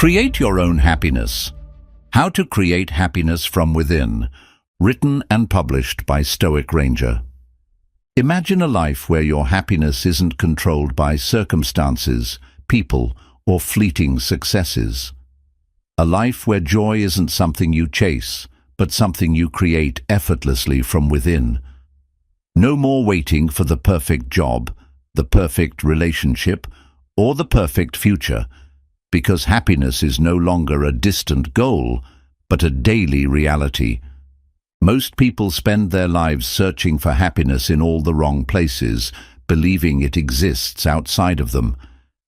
Create your own happiness. How to Create Happiness from Within. Written and published by Stoic Ranger. Imagine a life where your happiness isn't controlled by circumstances, people, or fleeting successes. A life where joy isn't something you chase, but something you create effortlessly from within. No more waiting for the perfect job, the perfect relationship, or the perfect future, because happiness is no longer a distant goal, but a daily reality. Most people spend their lives searching for happiness in all the wrong places, believing it exists outside of them.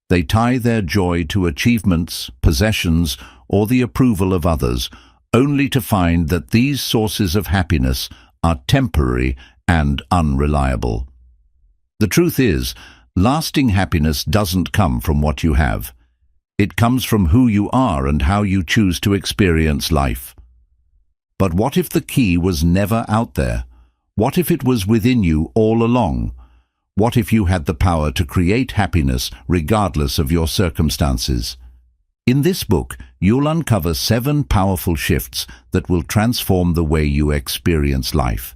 They tie their joy to achievements, possessions, or the approval of others, only to find that these sources of happiness are temporary and unreliable. The truth is, lasting happiness doesn't come from what you have. It comes from who you are and how you choose to experience life. But what if the key was never out there? What if it was within you all along? What if you had the power to create happiness regardless of your circumstances? In this book, you'll uncover 7 powerful shifts that will transform the way you experience life,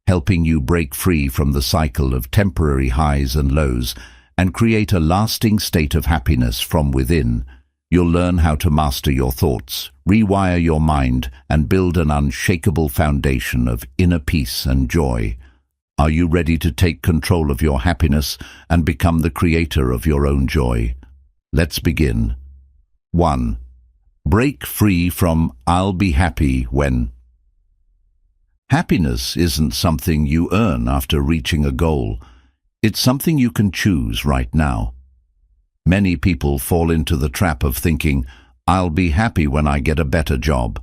helping you break free from the cycle of temporary highs and lows and create a lasting state of happiness from within. You'll learn how to master your thoughts, rewire your mind, and build an unshakable foundation of inner peace and joy. Are you ready to take control of your happiness and become the creator of your own joy? Let's begin. 1. Break free from "I'll be happy when." Happiness isn't something you earn after reaching a goal. It's something you can choose right now. Many people fall into the trap of thinking, "I'll be happy when I get a better job.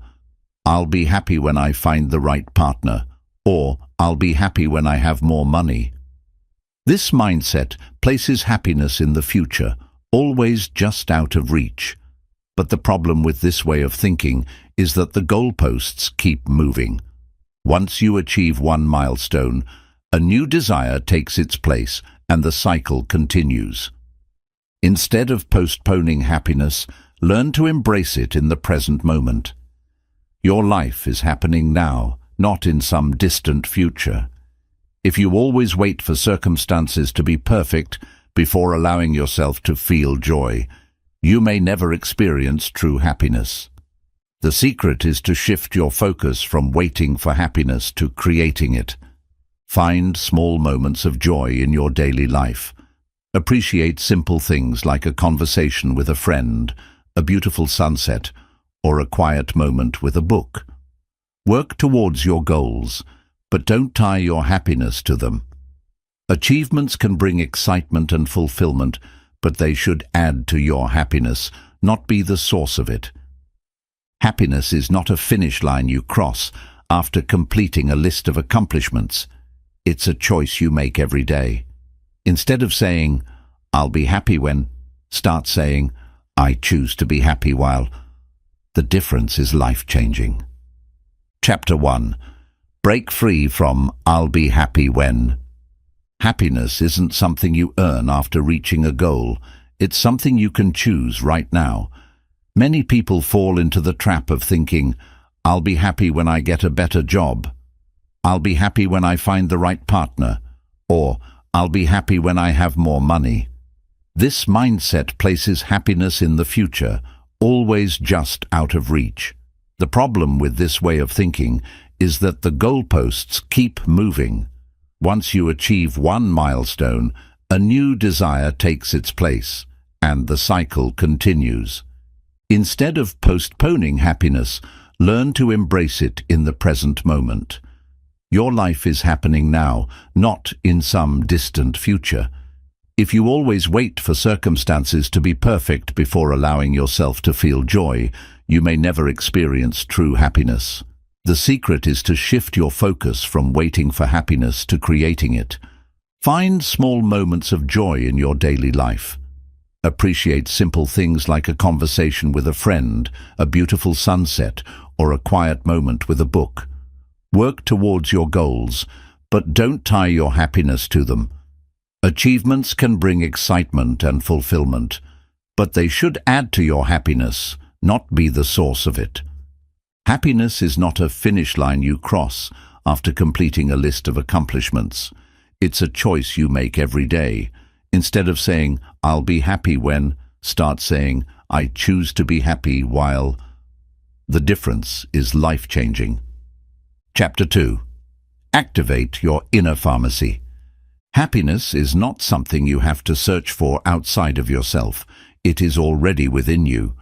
I'll be happy when I find the right partner," or "I'll be happy when I have more money." This mindset places happiness in the future, always just out of reach. But the problem with this way of thinking is that the goalposts keep moving. Once you achieve one milestone, a new desire takes its place and the cycle continues. Instead of postponing happiness, learn to embrace it in the present moment. Your life is happening now, not in some distant future. If you always wait for circumstances to be perfect before allowing yourself to feel joy, you may never experience true happiness. The secret is to shift your focus from waiting for happiness to creating it. Find small moments of joy in your daily life. Appreciate simple things like a conversation with a friend, a beautiful sunset, or a quiet moment with a book. Work towards your goals, but don't tie your happiness to them. Achievements can bring excitement and fulfillment, but they should add to your happiness, not be the source of it. Happiness is not a finish line you cross after completing a list of accomplishments. It's a choice you make every day. Instead of saying, "I'll be happy when," start saying, "I choose to be happy while." The difference is life-changing. Chapter 1. Break free from "I'll be happy when." Happiness isn't something you earn after reaching a goal. It's something you can choose right now. Many people fall into the trap of thinking, "I'll be happy when I get a better job. I'll be happy when I find the right partner," or "I'll be happy when I have more money." This mindset places happiness in the future, always just out of reach. The problem with this way of thinking is that the goalposts keep moving. Once you achieve one milestone, a new desire takes its place, and the cycle continues. Instead of postponing happiness, learn to embrace it in the present moment. Your life is happening now, not in some distant future. If you always wait for circumstances to be perfect before allowing yourself to feel joy, you may never experience true happiness. The secret is to shift your focus from waiting for happiness to creating it. Find small moments of joy in your daily life. Appreciate simple things like a conversation with a friend, a beautiful sunset, or a quiet moment with a book. Work towards your goals, but don't tie your happiness to them. Achievements can bring excitement and fulfillment, but they should add to your happiness, not be the source of it. Happiness is not a finish line you cross after completing a list of accomplishments. It's a choice you make every day. Instead of saying, "I'll be happy when," start saying, "I choose to be happy while." The difference is life-changing. Chapter 2. Activate your inner pharmacy. Happiness is not something you have to search for outside of yourself. It is already within you.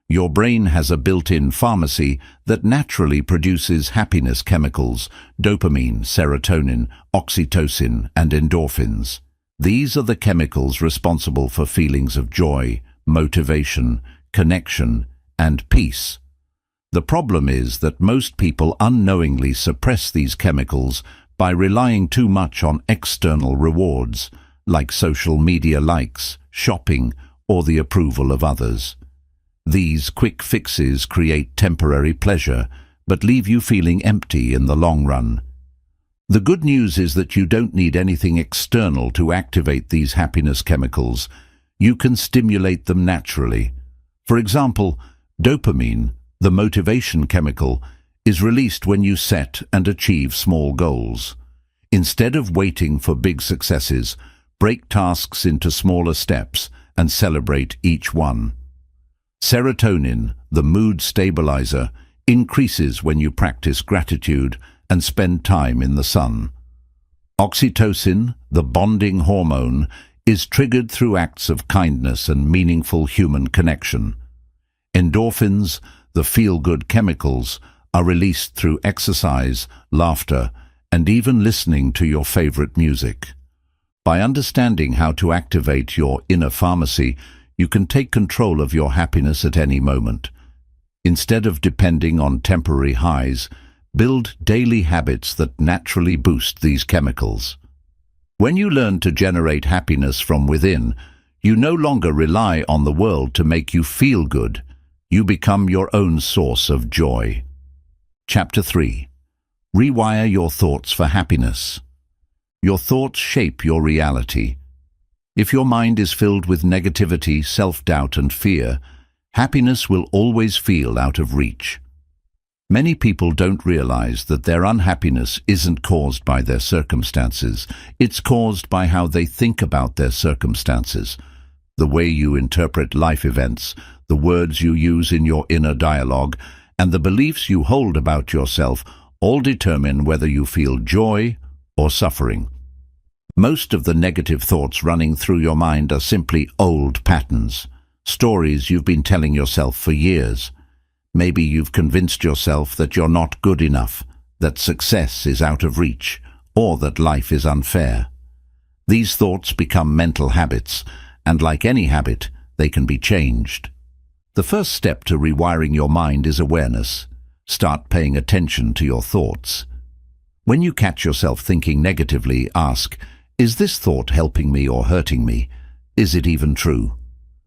Your brain has a built-in pharmacy that naturally produces happiness chemicals: dopamine, serotonin, oxytocin, and endorphins. These are the chemicals responsible for feelings of joy, motivation, connection, and peace. The problem is that most people unknowingly suppress these chemicals by relying too much on external rewards, like social media likes, shopping, or the approval of others. These quick fixes create temporary pleasure, but leave you feeling empty in the long run. The good news is that you don't need anything external to activate these happiness chemicals. You can stimulate them naturally. For example, dopamine, the motivation chemical, is released when you set and achieve small goals. Instead of waiting for big successes, break tasks into smaller steps and celebrate each one. Serotonin, the mood stabilizer, increases when you practice gratitude and spend time in the sun. Oxytocin, the bonding hormone, is triggered through acts of kindness and meaningful human connection. Endorphins, the feel-good chemicals, are released through exercise, laughter, and even listening to your favorite music. By understanding how to activate your inner pharmacy, you can take control of your happiness at any moment. Instead of depending on temporary highs, build daily habits that naturally boost these chemicals. When you learn to generate happiness from within, you no longer rely on the world to make you feel good. You become your own source of joy. Chapter 3. Rewire your thoughts for happiness. Your thoughts shape your reality. If your mind is filled with negativity, self-doubt, and fear, happiness will always feel out of reach. Many people don't realize that their unhappiness isn't caused by their circumstances. It's caused by how they think about their circumstances. The way you interpret life events, the words you use in your inner dialogue, and the beliefs you hold about yourself all determine whether you feel joy or suffering. Most of the negative thoughts running through your mind are simply old patterns, stories you've been telling yourself for years. Maybe you've convinced yourself that you're not good enough, that success is out of reach, or that life is unfair. These thoughts become mental habits, and like any habit, they can be changed. The first step to rewiring your mind is awareness. Start paying attention to your thoughts. When you catch yourself thinking negatively, ask, "Is this thought helping me or hurting me? Is it even true?"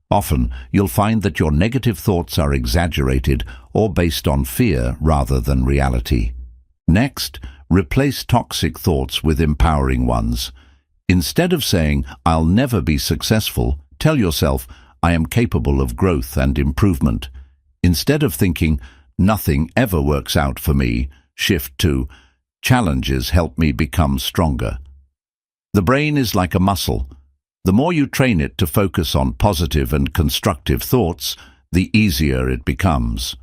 Often, you'll find that your negative thoughts are exaggerated or based on fear rather than reality. Next, replace toxic thoughts with empowering ones. Instead of saying, "I'll never be successful," tell yourself, "I am capable of growth and improvement." Instead of thinking, "Nothing ever works out for me," shift to, "Challenges help me become stronger." The brain is like a muscle. The more you train it to focus on positive and constructive thoughts, the easier it becomes.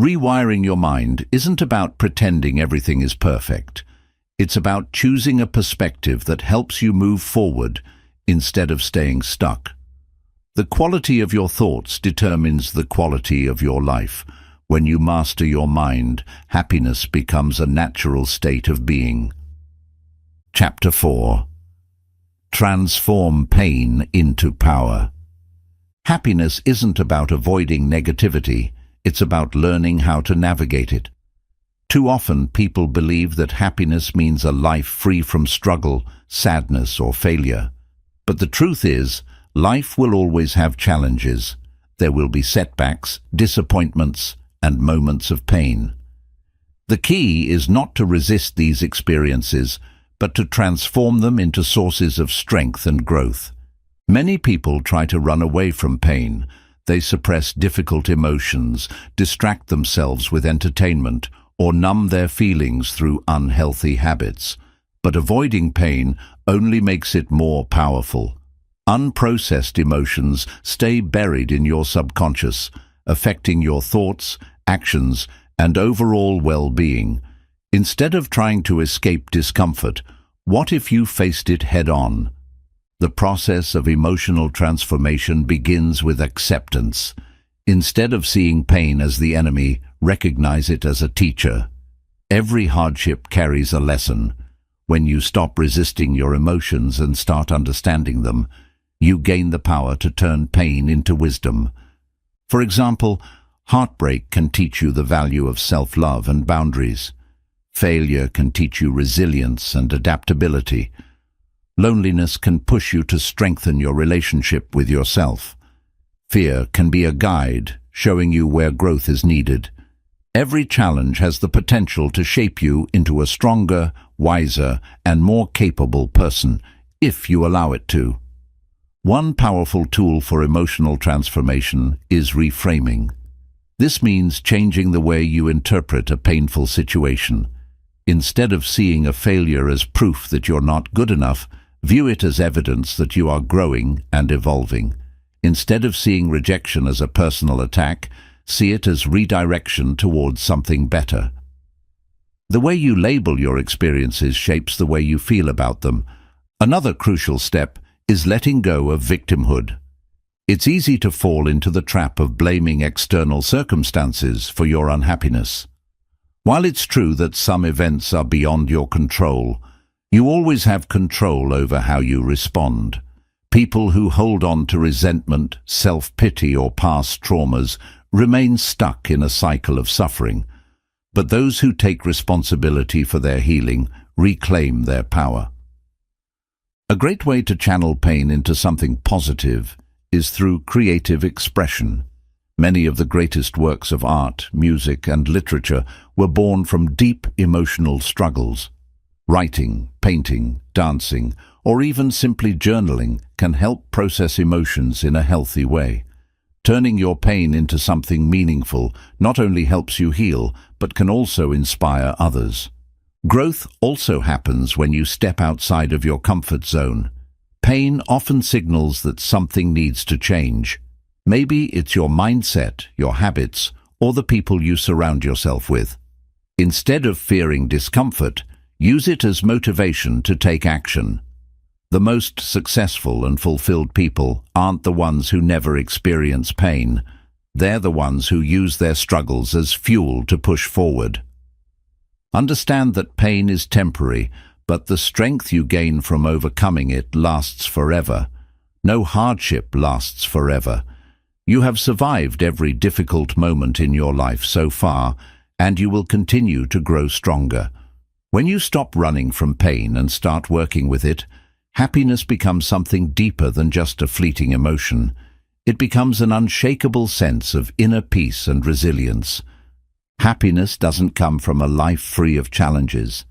Rewiring your mind isn't about pretending everything is perfect. It's about choosing a perspective that helps you move forward instead of staying stuck. The quality of your thoughts determines the quality of your life. When you master your mind, happiness becomes a natural state of being. Chapter 4. Transform pain into power. Happiness isn't about avoiding negativity, it's about learning how to navigate it. Too often people believe that happiness means a life free from struggle, sadness, or failure. But the truth is, life will always have challenges. There will be setbacks, disappointments, and moments of pain. The key is not to resist these experiences, but to transform them into sources of strength and growth. Many people try to run away from pain. They suppress difficult emotions, distract themselves with entertainment, or numb their feelings through unhealthy habits. But avoiding pain only makes it more powerful. Unprocessed emotions stay buried in your subconscious, affecting your thoughts, actions, and overall well-being. Instead of trying to escape discomfort, what if you faced it head-on? The process of emotional transformation begins with acceptance. Instead of seeing pain as the enemy, recognize it as a teacher. Every hardship carries a lesson. When you stop resisting your emotions and start understanding them, you gain the power to turn pain into wisdom. For example, heartbreak can teach you the value of self-love and boundaries. Failure can teach you resilience and adaptability. Loneliness can push you to strengthen your relationship with yourself. Fear can be a guide, showing you where growth is needed. Every challenge has the potential to shape you into a stronger, wiser, and more capable person, if you allow it to. One powerful tool for emotional transformation is reframing. This means changing the way you interpret a painful situation. Instead of seeing a failure as proof that you're not good enough, view it as evidence that you are growing and evolving. Instead of seeing rejection as a personal attack, see it as redirection towards something better. The way you label your experiences shapes the way you feel about them. Another crucial step is letting go of victimhood. It's easy to fall into the trap of blaming external circumstances for your unhappiness. While it's true that some events are beyond your control, you always have control over how you respond. People who hold on to resentment, self-pity, or past traumas remain stuck in a cycle of suffering. But those who take responsibility for their healing reclaim their power. A great way to channel pain into something positive is through creative expression. Many of the greatest works of art, music, and literature were born from deep emotional struggles. Writing, painting, dancing, or even simply journaling can help process emotions in a healthy way. Turning your pain into something meaningful not only helps you heal, but can also inspire others. Growth also happens when you step outside of your comfort zone. Pain often signals that something needs to change. Maybe it's your mindset, your habits, or the people you surround yourself with. Instead of fearing discomfort, use it as motivation to take action. The most successful and fulfilled people aren't the ones who never experience pain. They're the ones who use their struggles as fuel to push forward. Understand that pain is temporary, but the strength you gain from overcoming it lasts forever. No hardship lasts forever. You have survived every difficult moment in your life so far, and you will continue to grow stronger. When you stop running from pain and start working with it, happiness becomes something deeper than just a fleeting emotion. It becomes an unshakable sense of inner peace and resilience. Happiness doesn't come from a life free of challenges.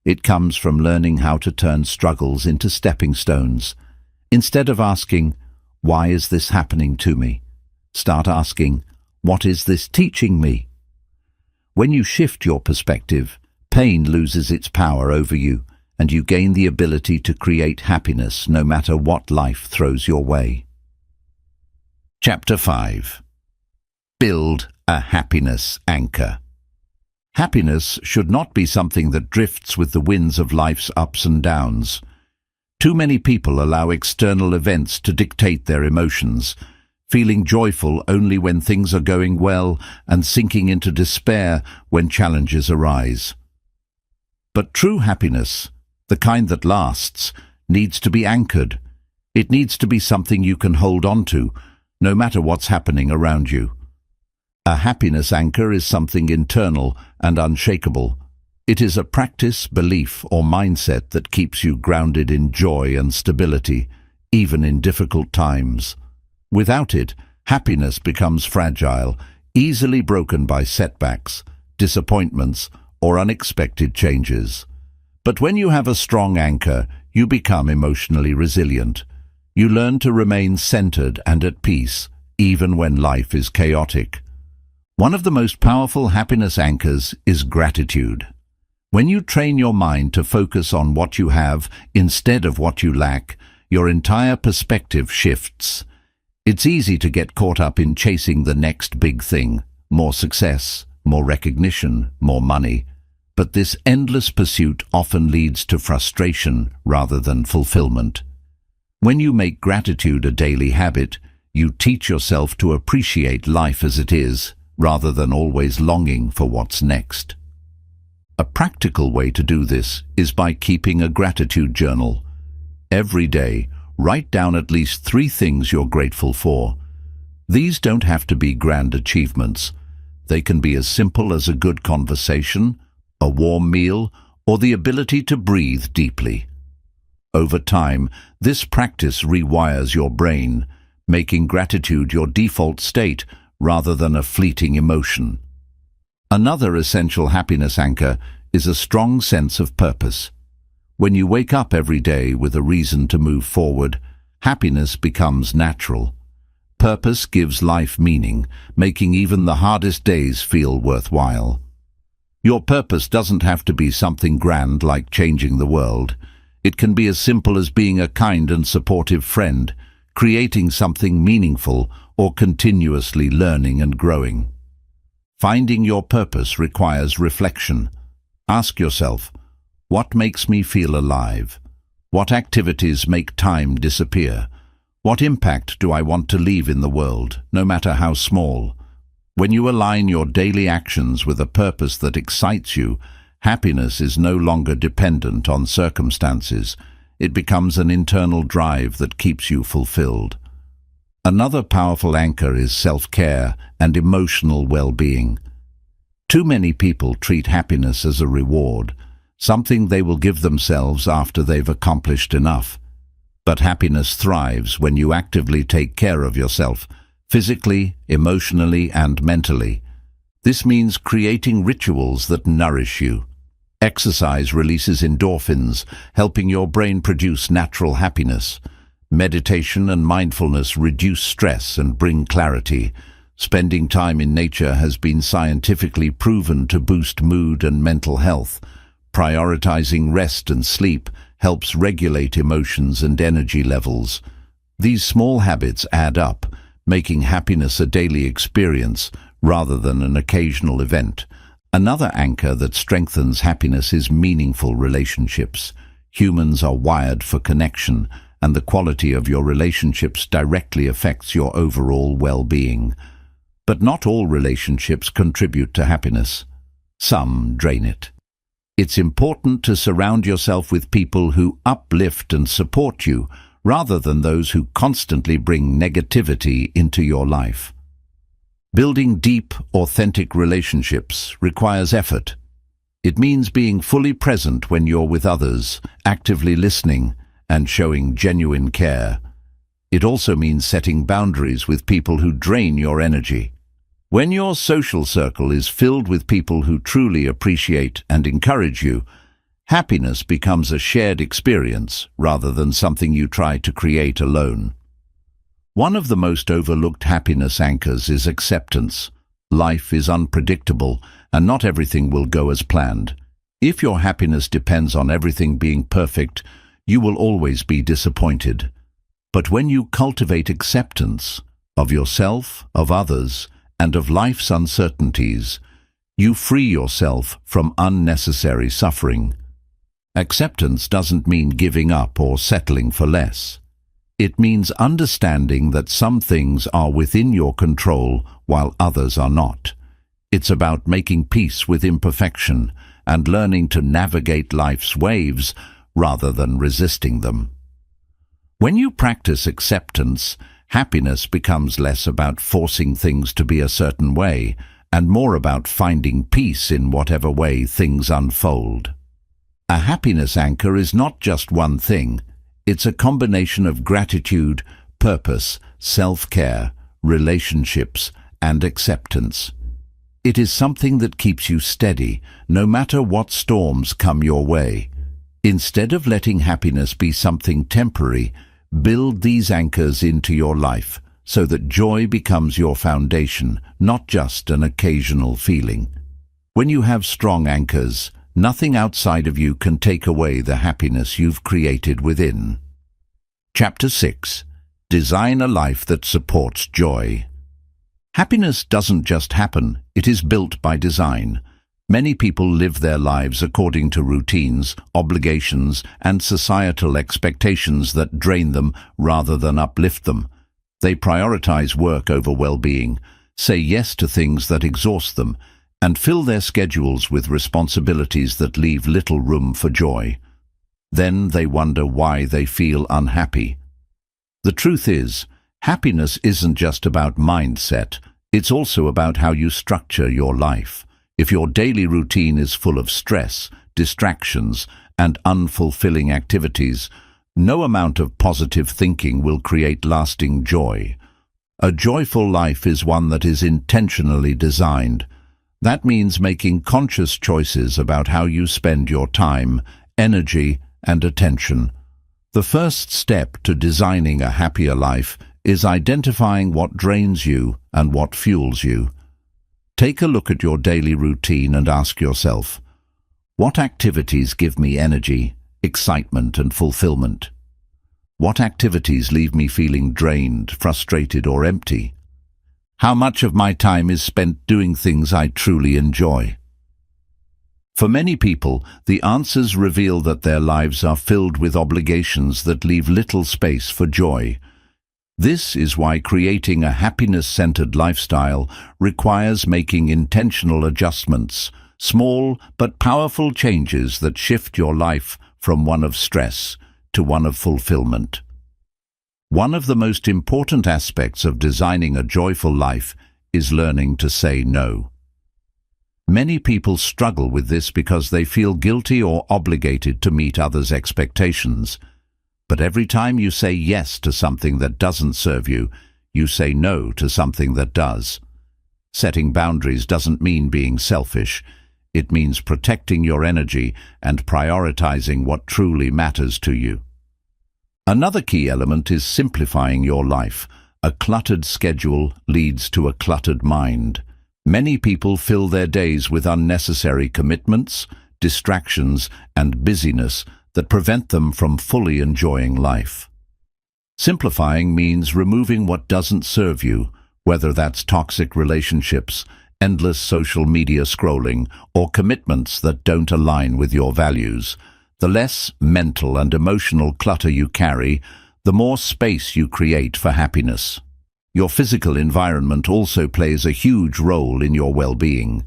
It comes from learning how to turn struggles into stepping stones. Instead of asking, "Why is this happening to me?" start asking, "What is this teaching me?" When you shift your perspective, pain loses its power over you, and you gain the ability to create happiness no matter what life throws your way. Chapter 5. Build a happiness anchor. Happiness should not be something that drifts with the winds of life's ups and downs. Too many people allow external events to dictate their emotions, feeling joyful only when things are going well and sinking into despair when challenges arise. But true happiness, the kind that lasts, needs to be anchored. It needs to be something you can hold on to, no matter what's happening around you. A happiness anchor is something internal and unshakable. It is a practice, belief, or mindset that keeps you grounded in joy and stability, even in difficult times. Without it, happiness becomes fragile, easily broken by setbacks, disappointments, or unexpected changes. But when you have a strong anchor, you become emotionally resilient. You learn to remain centered and at peace, even when life is chaotic. One of the most powerful happiness anchors is gratitude. When you train your mind to focus on what you have instead of what you lack, your entire perspective shifts. It's easy to get caught up in chasing the next big thing, more success, more recognition, more money. But this endless pursuit often leads to frustration rather than fulfillment. When you make gratitude a daily habit, you teach yourself to appreciate life as it is, rather than always longing for what's next. A practical way to do this is by keeping a gratitude journal. Every day, write down at least 3 things you're grateful for. These don't have to be grand achievements. They can be as simple as a good conversation, a warm meal, or the ability to breathe deeply. Over time, this practice rewires your brain, making gratitude your default state rather than a fleeting emotion. Another essential happiness anchor is a strong sense of purpose. When you wake up every day with a reason to move forward, happiness becomes natural. Purpose gives life meaning, making even the hardest days feel worthwhile. Your purpose doesn't have to be something grand like changing the world. It can be as simple as being a kind and supportive friend, creating something meaningful, or continuously learning and growing. Finding your purpose requires reflection. Ask yourself, what makes me feel alive? What activities make time disappear? What impact do I want to leave in the world, no matter how small? When you align your daily actions with a purpose that excites you, happiness is no longer dependent on circumstances. It becomes an internal drive that keeps you fulfilled. Another powerful anchor is self-care and emotional well-being. Too many people treat happiness as a reward, something they will give themselves after they've accomplished enough. But happiness thrives when you actively take care of yourself, physically, emotionally, and mentally. This means creating rituals that nourish you. Exercise releases endorphins, helping your brain produce natural happiness. Meditation and mindfulness reduce stress and bring clarity. Spending time in nature has been scientifically proven to boost mood and mental health. Prioritizing rest and sleep helps regulate emotions and energy levels. These small habits add up, making happiness a daily experience rather than an occasional event. Another anchor that strengthens happiness is meaningful relationships. Humans are wired for connection, and the quality of your relationships directly affects your overall well-being. But not all relationships contribute to happiness. Some drain it. It's important to surround yourself with people who uplift and support you, rather than those who constantly bring negativity into your life. Building deep, authentic relationships requires effort. It means being fully present when you're with others, actively listening, and showing genuine care. It also means setting boundaries with people who drain your energy. When your social circle is filled with people who truly appreciate and encourage you, happiness becomes a shared experience rather than something you try to create alone. One of the most overlooked happiness anchors is acceptance. Life is unpredictable, and not everything will go as planned. If your happiness depends on everything being perfect, you will always be disappointed. But when you cultivate acceptance of yourself, of others, and of life's uncertainties, you free yourself from unnecessary suffering. Acceptance doesn't mean giving up or settling for less. It means understanding that some things are within your control while others are not. It's about making peace with imperfection and learning to navigate life's waves rather than resisting them. When you practice acceptance, happiness becomes less about forcing things to be a certain way and more about finding peace in whatever way things unfold. A happiness anchor is not just one thing. It's a combination of gratitude, purpose, self-care, relationships, and acceptance. It is something that keeps you steady, no matter what storms come your way. Instead of letting happiness be something temporary, build these anchors into your life, so that joy becomes your foundation, not just an occasional feeling. When you have strong anchors, nothing outside of you can take away the happiness you've created within. Chapter 6. Design a life that supports joy. Happiness doesn't just happen, it is built by design. Many people live their lives according to routines, obligations, and societal expectations that drain them rather than uplift them. They prioritize work over well-being, say yes to things that exhaust them, and fill their schedules with responsibilities that leave little room for joy. Then they wonder why they feel unhappy. The truth is, happiness isn't just about mindset, it's also about how you structure your life. If your daily routine is full of stress, distractions, and unfulfilling activities, no amount of positive thinking will create lasting joy. A joyful life is one that is intentionally designed. That means making conscious choices about how you spend your time, energy, and attention. The first step to designing a happier life is identifying what drains you and what fuels you. Take a look at your daily routine and ask yourself, what activities give me energy, excitement, and fulfillment? What activities leave me feeling drained, frustrated, or empty? How much of my time is spent doing things I truly enjoy? For many people, the answers reveal that their lives are filled with obligations that leave little space for joy. This is why creating a happiness-centered lifestyle requires making intentional adjustments, small but powerful changes that shift your life from one of stress to one of fulfillment. One of the most important aspects of designing a joyful life is learning to say no. Many people struggle with this because they feel guilty or obligated to meet others' expectations. But every time you say yes to something that doesn't serve you, you say no to something that does. Setting boundaries doesn't mean being selfish. It means protecting your energy and prioritizing what truly matters to you. Another key element is simplifying your life. A cluttered schedule leads to a cluttered mind. Many people fill their days with unnecessary commitments, distractions, and busyness that prevent them from fully enjoying life. Simplifying means removing what doesn't serve you, whether that's toxic relationships, endless social media scrolling, or commitments that don't align with your values. The less mental and emotional clutter you carry, the more space you create for happiness. Your physical environment also plays a huge role in your well-being.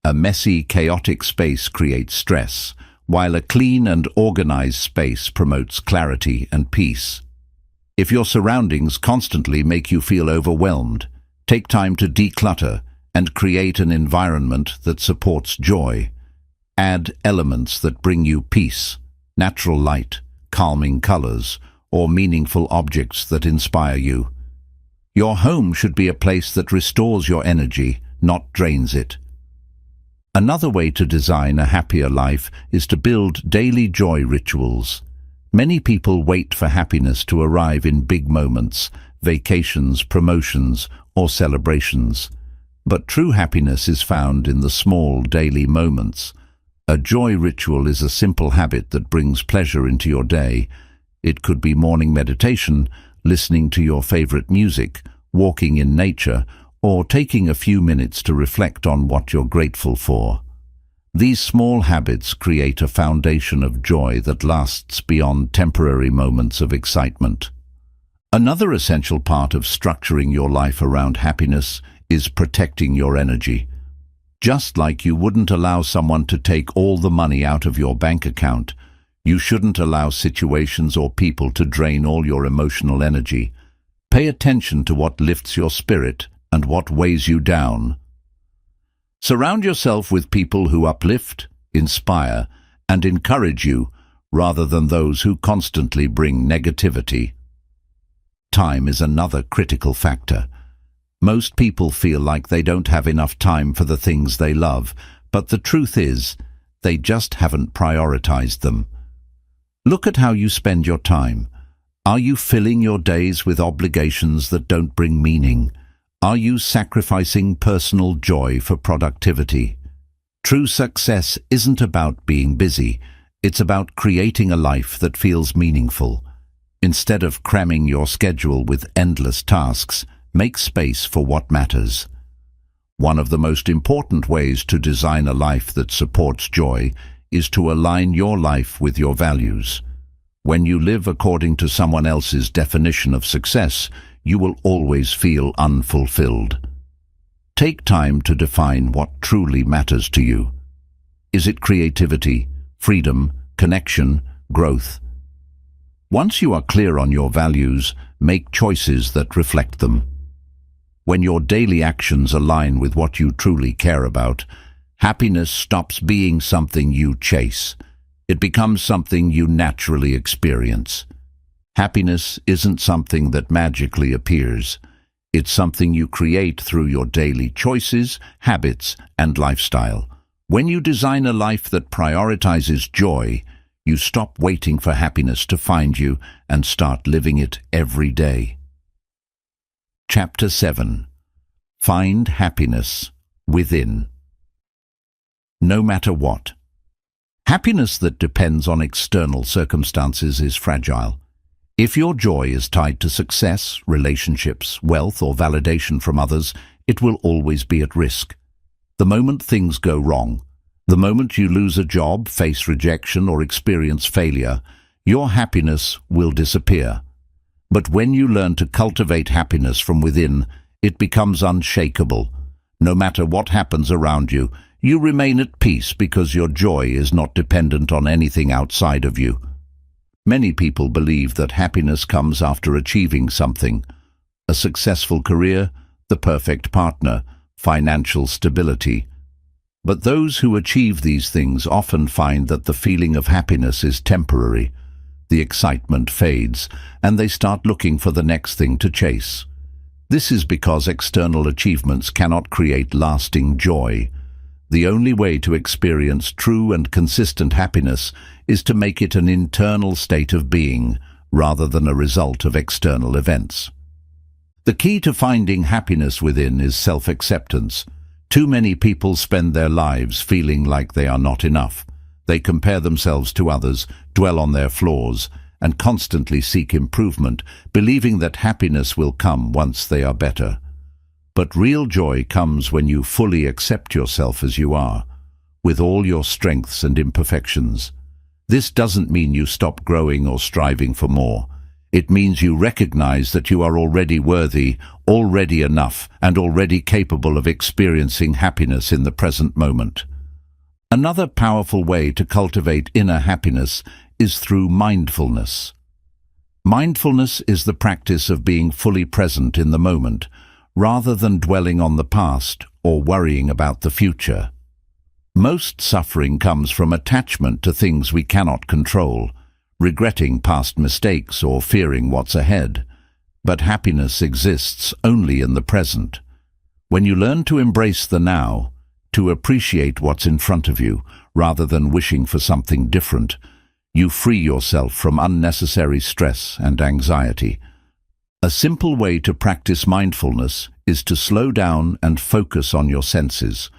A messy, chaotic space creates stress, while a clean and organized space promotes clarity and peace. If your surroundings constantly make you feel overwhelmed, take time to declutter and create an environment that supports joy. Add elements that bring you peace, natural light, calming colors, or meaningful objects that inspire you. Your home should be a place that restores your energy, not drains it. Another way to design a happier life is to build daily joy rituals. Many people wait for happiness to arrive in big moments, vacations, promotions, or celebrations. But true happiness is found in the small daily moments. A joy ritual is a simple habit that brings pleasure into your day. It could be morning meditation, listening to your favorite music, walking in nature, or taking a few minutes to reflect on what you're grateful for. These small habits create a foundation of joy that lasts beyond temporary moments of excitement. Another essential part of structuring your life around happiness is protecting your energy. Just like you wouldn't allow someone to take all the money out of your bank account, you shouldn't allow situations or people to drain all your emotional energy. Pay attention to what lifts your spirit and what weighs you down. Surround yourself with people who uplift, inspire, and encourage you, rather than those who constantly bring negativity. Time is another critical factor. Most people feel like they don't have enough time for the things they love, but the truth is, they just haven't prioritized them. Look at how you spend your time. Are you filling your days with obligations that don't bring meaning? Are you sacrificing personal joy for productivity? True success isn't about being busy. It's about creating a life that feels meaningful. Instead of cramming your schedule with endless tasks, make space for what matters. One of the most important ways to design a life that supports joy is to align your life with your values. When you live according to someone else's definition of success, you will always feel unfulfilled. Take time to define what truly matters to you. Is it creativity, freedom, connection, growth? Once you are clear on your values, make choices that reflect them. When your daily actions align with what you truly care about, happiness stops being something you chase. It becomes something you naturally experience. Happiness isn't something that magically appears. It's something you create through your daily choices, habits, and lifestyle. When you design a life that prioritizes joy, you stop waiting for happiness to find you and start living it every day. Chapter 7. Find happiness within. No matter what. Happiness that depends on external circumstances is fragile. If your joy is tied to success, relationships, wealth, or validation from others, it will always be at risk. The moment things go wrong, the moment you lose a job, face rejection, or experience failure, your happiness will disappear. But when you learn to cultivate happiness from within, it becomes unshakable. No matter what happens around you, you remain at peace because your joy is not dependent on anything outside of you. Many people believe that happiness comes after achieving something: a successful career, the perfect partner, financial stability. But those who achieve these things often find that the feeling of happiness is temporary. The excitement fades, and they start looking for the next thing to chase. This is because external achievements cannot create lasting joy. The only way to experience true and consistent happiness is to make it an internal state of being, rather than a result of external events. The key to finding happiness within is self-acceptance. Too many people spend their lives feeling like they are not enough. They compare themselves to others, dwell on their flaws, and constantly seek improvement, believing that happiness will come once they are better. But real joy comes when you fully accept yourself as you are, with all your strengths and imperfections. This doesn't mean you stop growing or striving for more. It means you recognize that you are already worthy, already enough, and already capable of experiencing happiness in the present moment. Another powerful way to cultivate inner happiness is through mindfulness. Mindfulness is the practice of being fully present in the moment, rather than dwelling on the past or worrying about the future. Most suffering comes from attachment to things we cannot control, regretting past mistakes or fearing what's ahead. But happiness exists only in the present. When you learn to embrace the now, to appreciate what's in front of you, rather than wishing for something different, you free yourself from unnecessary stress and anxiety. A simple way to practice mindfulness is to slow down and focus on your senses.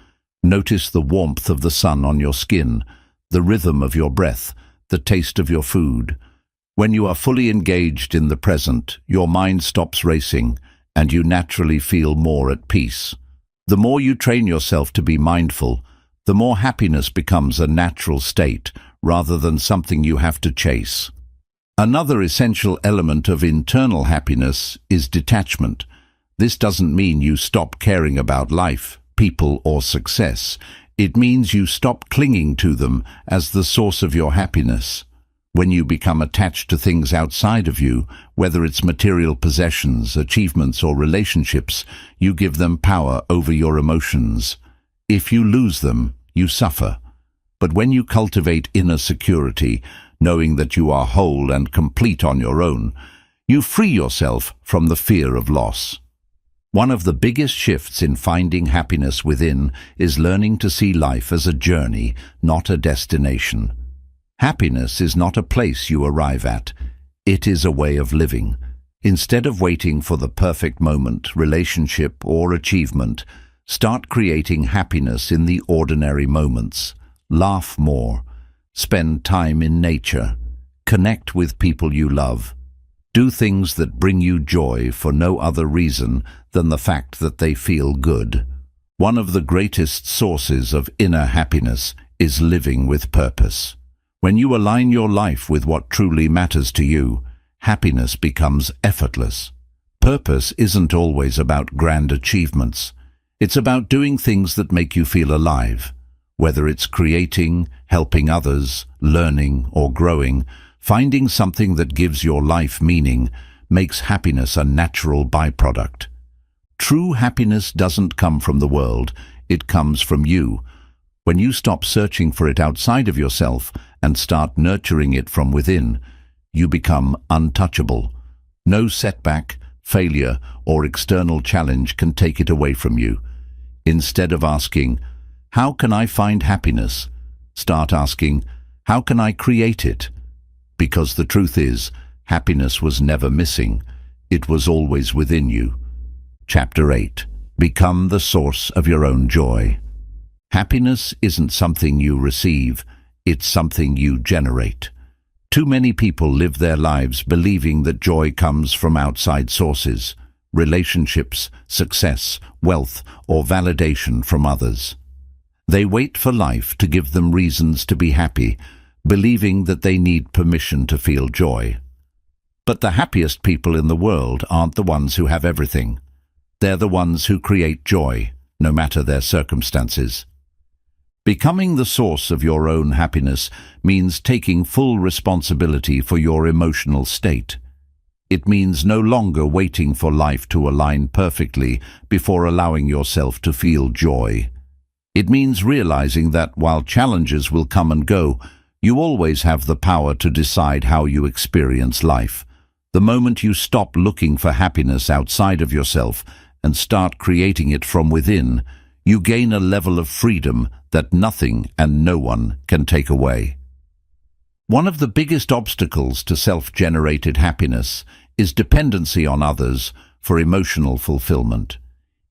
Notice the warmth of the sun on your skin, the rhythm of your breath, the taste of your food. When you are fully engaged in the present, your mind stops racing, and you naturally feel more at peace. The more you train yourself to be mindful, the more happiness becomes a natural state, rather than something you have to chase. Another essential element of internal happiness is detachment. This doesn't mean you stop caring about life, people, or success. It means you stop clinging to them as the source of your happiness. When you become attached to things outside of you, whether it's material possessions, achievements, or relationships, you give them power over your emotions. If you lose them, you suffer. But when you cultivate inner security, knowing that you are whole and complete on your own, you free yourself from the fear of loss. One of the biggest shifts in finding happiness within is learning to see life as a journey, not a destination. Happiness is not a place you arrive at. It is a way of living. Instead of waiting for the perfect moment, relationship, or achievement, start creating happiness in the ordinary moments. Laugh more. Spend time in nature. Connect with people you love. Do things that bring you joy for no other reason than the fact that they feel good. One of the greatest sources of inner happiness is living with purpose. When you align your life with what truly matters to you, happiness becomes effortless. Purpose isn't always about grand achievements. It's about doing things that make you feel alive. Whether it's creating, helping others, learning, or growing, finding something that gives your life meaning makes happiness a natural byproduct. True happiness doesn't come from the world, it comes from you. When you stop searching for it outside of yourself and start nurturing it from within, you become untouchable. No setback, failure, or external challenge can take it away from you. Instead of asking, "How can I find happiness?" start asking, "How can I create it?" Because the truth is, happiness was never missing. It was always within you. Chapter 8. Become the source of your own joy. Happiness isn't something you receive, it's something you generate. Too many people live their lives believing that joy comes from outside sources, relationships, success, wealth, or validation from others. They wait for life to give them reasons to be happy, believing that they need permission to feel joy. But the happiest people in the world aren't the ones who have everything. They're the ones who create joy, no matter their circumstances. Becoming the source of your own happiness means taking full responsibility for your emotional state. It means no longer waiting for life to align perfectly before allowing yourself to feel joy. It means realizing that while challenges will come and go, you always have the power to decide how you experience life. The moment you stop looking for happiness outside of yourself and start creating it from within, you gain a level of freedom that nothing and no one can take away. One of the biggest obstacles to self-generated happiness is dependency on others for emotional fulfillment.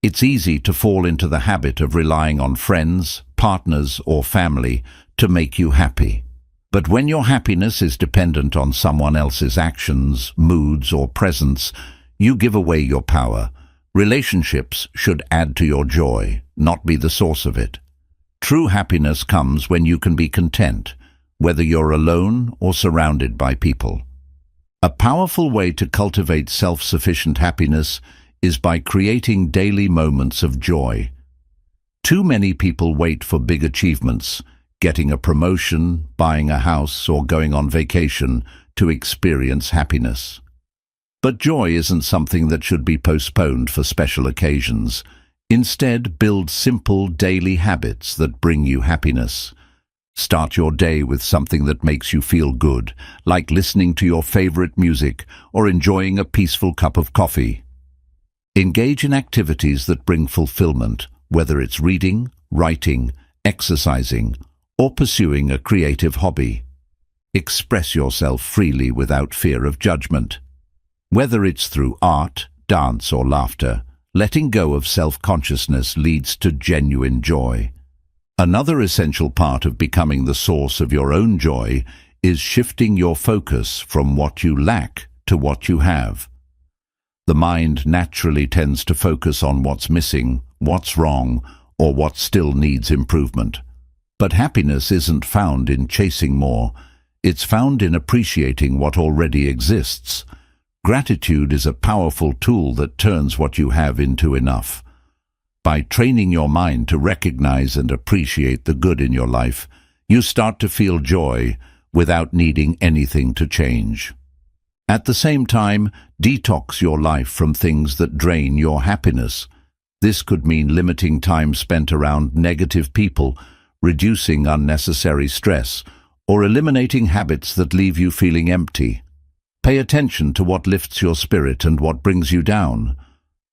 It's easy to fall into the habit of relying on friends, partners, or family to make you happy. But when your happiness is dependent on someone else's actions, moods, or presence, you give away your power. Relationships should add to your joy, not be the source of it. True happiness comes when you can be content, whether you're alone or surrounded by people. A powerful way to cultivate self-sufficient happiness is by creating daily moments of joy. Too many people wait for big achievements, getting a promotion, buying a house, or going on vacation to experience happiness. But joy isn't something that should be postponed for special occasions. Instead, build simple daily habits that bring you happiness. Start your day with something that makes you feel good, like listening to your favorite music or enjoying a peaceful cup of coffee. Engage in activities that bring fulfillment, whether it's reading, writing, exercising, or pursuing a creative hobby. Express yourself freely without fear of judgment. Whether it's through art, dance, or laughter, letting go of self-consciousness leads to genuine joy. Another essential part of becoming the source of your own joy is shifting your focus from what you lack to what you have. The mind naturally tends to focus on what's missing, what's wrong, or what still needs improvement. But happiness isn't found in chasing more. It's found in appreciating what already exists. Gratitude is a powerful tool that turns what you have into enough. By training your mind to recognize and appreciate the good in your life, you start to feel joy without needing anything to change. At the same time, detox your life from things that drain your happiness. This could mean limiting time spent around negative people, reducing unnecessary stress, or eliminating habits that leave you feeling empty. Pay attention to what lifts your spirit and what brings you down.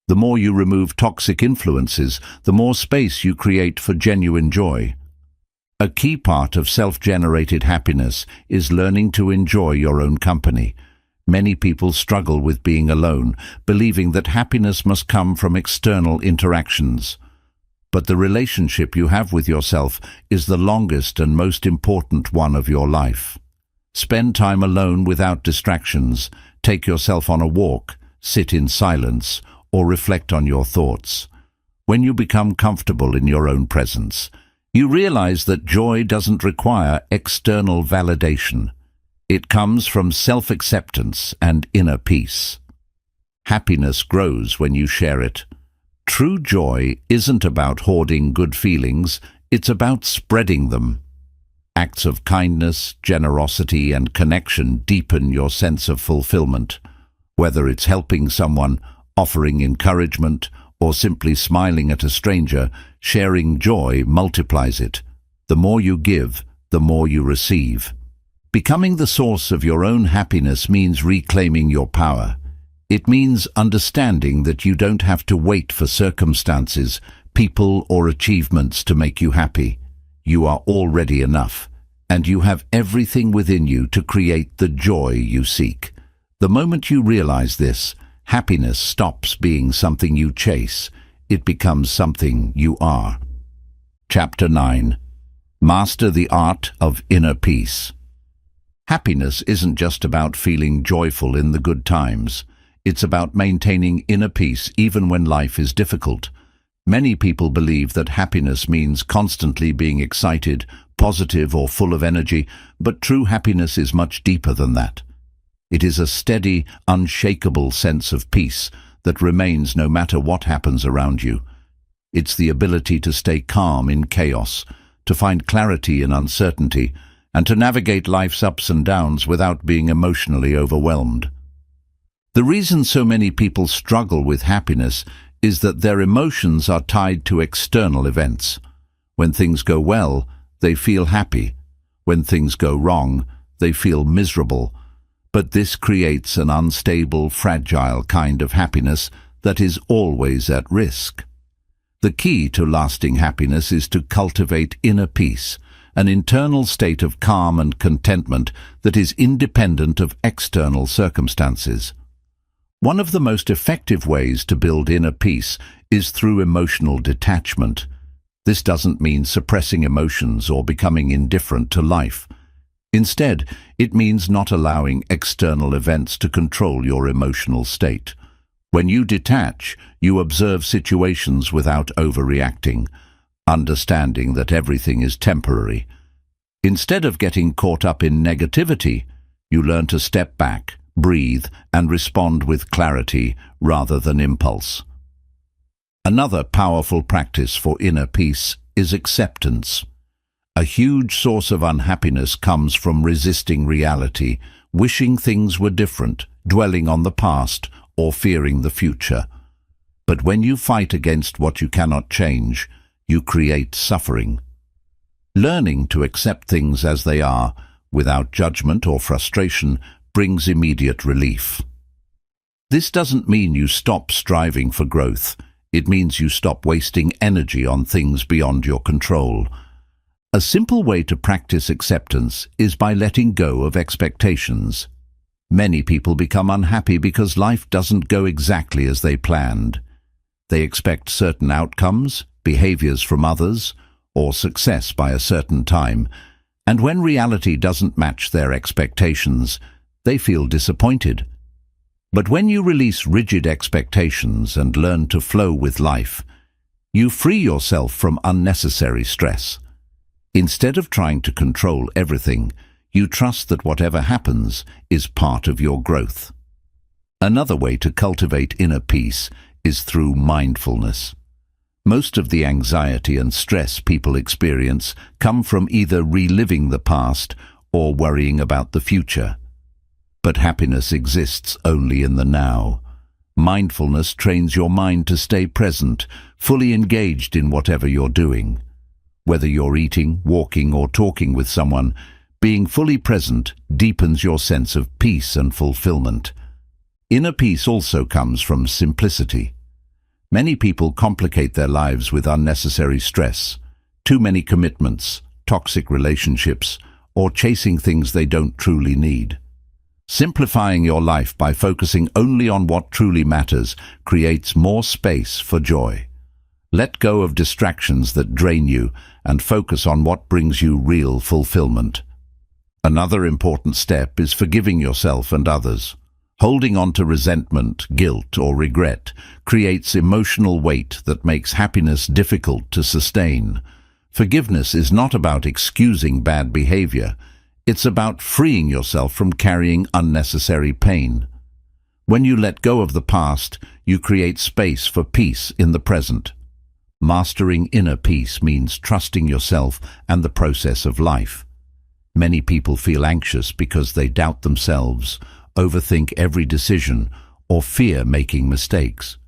The more you remove toxic influences, the more space you create for genuine joy. A key part of self-generated happiness is learning to enjoy your own company. Many people struggle with being alone, believing that happiness must come from external interactions. But the relationship you have with yourself is the longest and most important one of your life. Spend time alone without distractions. Take yourself on a walk, sit in silence, or reflect on your thoughts. When you become comfortable in your own presence, you realize that joy doesn't require external validation. It comes from self-acceptance and inner peace. Happiness grows when you share it. True joy isn't about hoarding good feelings, it's about spreading them. Acts of kindness, generosity, and connection deepen your sense of fulfillment. Whether it's helping someone, offering encouragement, or simply smiling at a stranger, sharing joy multiplies it. The more you give, the more you receive. Becoming the source of your own happiness means reclaiming your power. It means understanding that you don't have to wait for circumstances, people, or achievements to make you happy. You are already enough, and you have everything within you to create the joy you seek. The moment you realize this, happiness stops being something you chase. It becomes something you are. Chapter 9. Master the Art of Inner Peace. Happiness isn't just about feeling joyful in the good times. It's about maintaining inner peace even when life is difficult. Many people believe that happiness means constantly being excited, positive, or full of energy, but true happiness is much deeper than that. It is a steady, unshakable sense of peace that remains no matter what happens around you. It's the ability to stay calm in chaos, to find clarity in uncertainty, and to navigate life's ups and downs without being emotionally overwhelmed. The reason so many people struggle with happiness is that their emotions are tied to external events. When things go well, they feel happy. When things go wrong, they feel miserable. But this creates an unstable, fragile kind of happiness that is always at risk. The key to lasting happiness is to cultivate inner peace, an internal state of calm and contentment that is independent of external circumstances. One of the most effective ways to build inner peace is through emotional detachment. This doesn't mean suppressing emotions or becoming indifferent to life. Instead, it means not allowing external events to control your emotional state. When you detach, you observe situations without overreacting, understanding that everything is temporary. Instead of getting caught up in negativity, you learn to step back, breathe, and respond with clarity rather than impulse. Another powerful practice for inner peace is acceptance. A huge source of unhappiness comes from resisting reality, wishing things were different, dwelling on the past, or fearing the future. But when you fight against what you cannot change, you create suffering. Learning to accept things as they are, without judgment or frustration, brings immediate relief. This doesn't mean you stop striving for growth. It means you stop wasting energy on things beyond your control. A simple way to practice acceptance is by letting go of expectations. Many people become unhappy because life doesn't go exactly as they planned. They expect certain outcomes, behaviors from others, or success by a certain time, and when reality doesn't match their expectations, they feel disappointed. But when you release rigid expectations and learn to flow with life, you free yourself from unnecessary stress. Instead of trying to control everything, you trust that whatever happens is part of your growth. Another way to cultivate inner peace is through mindfulness. Most of the anxiety and stress people experience come from either reliving the past or worrying about the future. But happiness exists only in the now. Mindfulness trains your mind to stay present, fully engaged in whatever you're doing. Whether you're eating, walking, or talking with someone, being fully present deepens your sense of peace and fulfillment. Inner peace also comes from simplicity. Many people complicate their lives with unnecessary stress, too many commitments, toxic relationships, or chasing things they don't truly need. Simplifying your life by focusing only on what truly matters creates more space for joy. Let go of distractions that drain you and focus on what brings you real fulfillment. Another important step is forgiving yourself and others. Holding on to resentment, guilt, or regret creates emotional weight that makes happiness difficult to sustain. Forgiveness is not about excusing bad behavior. It's about freeing yourself from carrying unnecessary pain. When you let go of the past, you create space for peace in the present. Mastering inner peace means trusting yourself and the process of life. Many people feel anxious because they doubt themselves, overthink every decision, or fear making mistakes.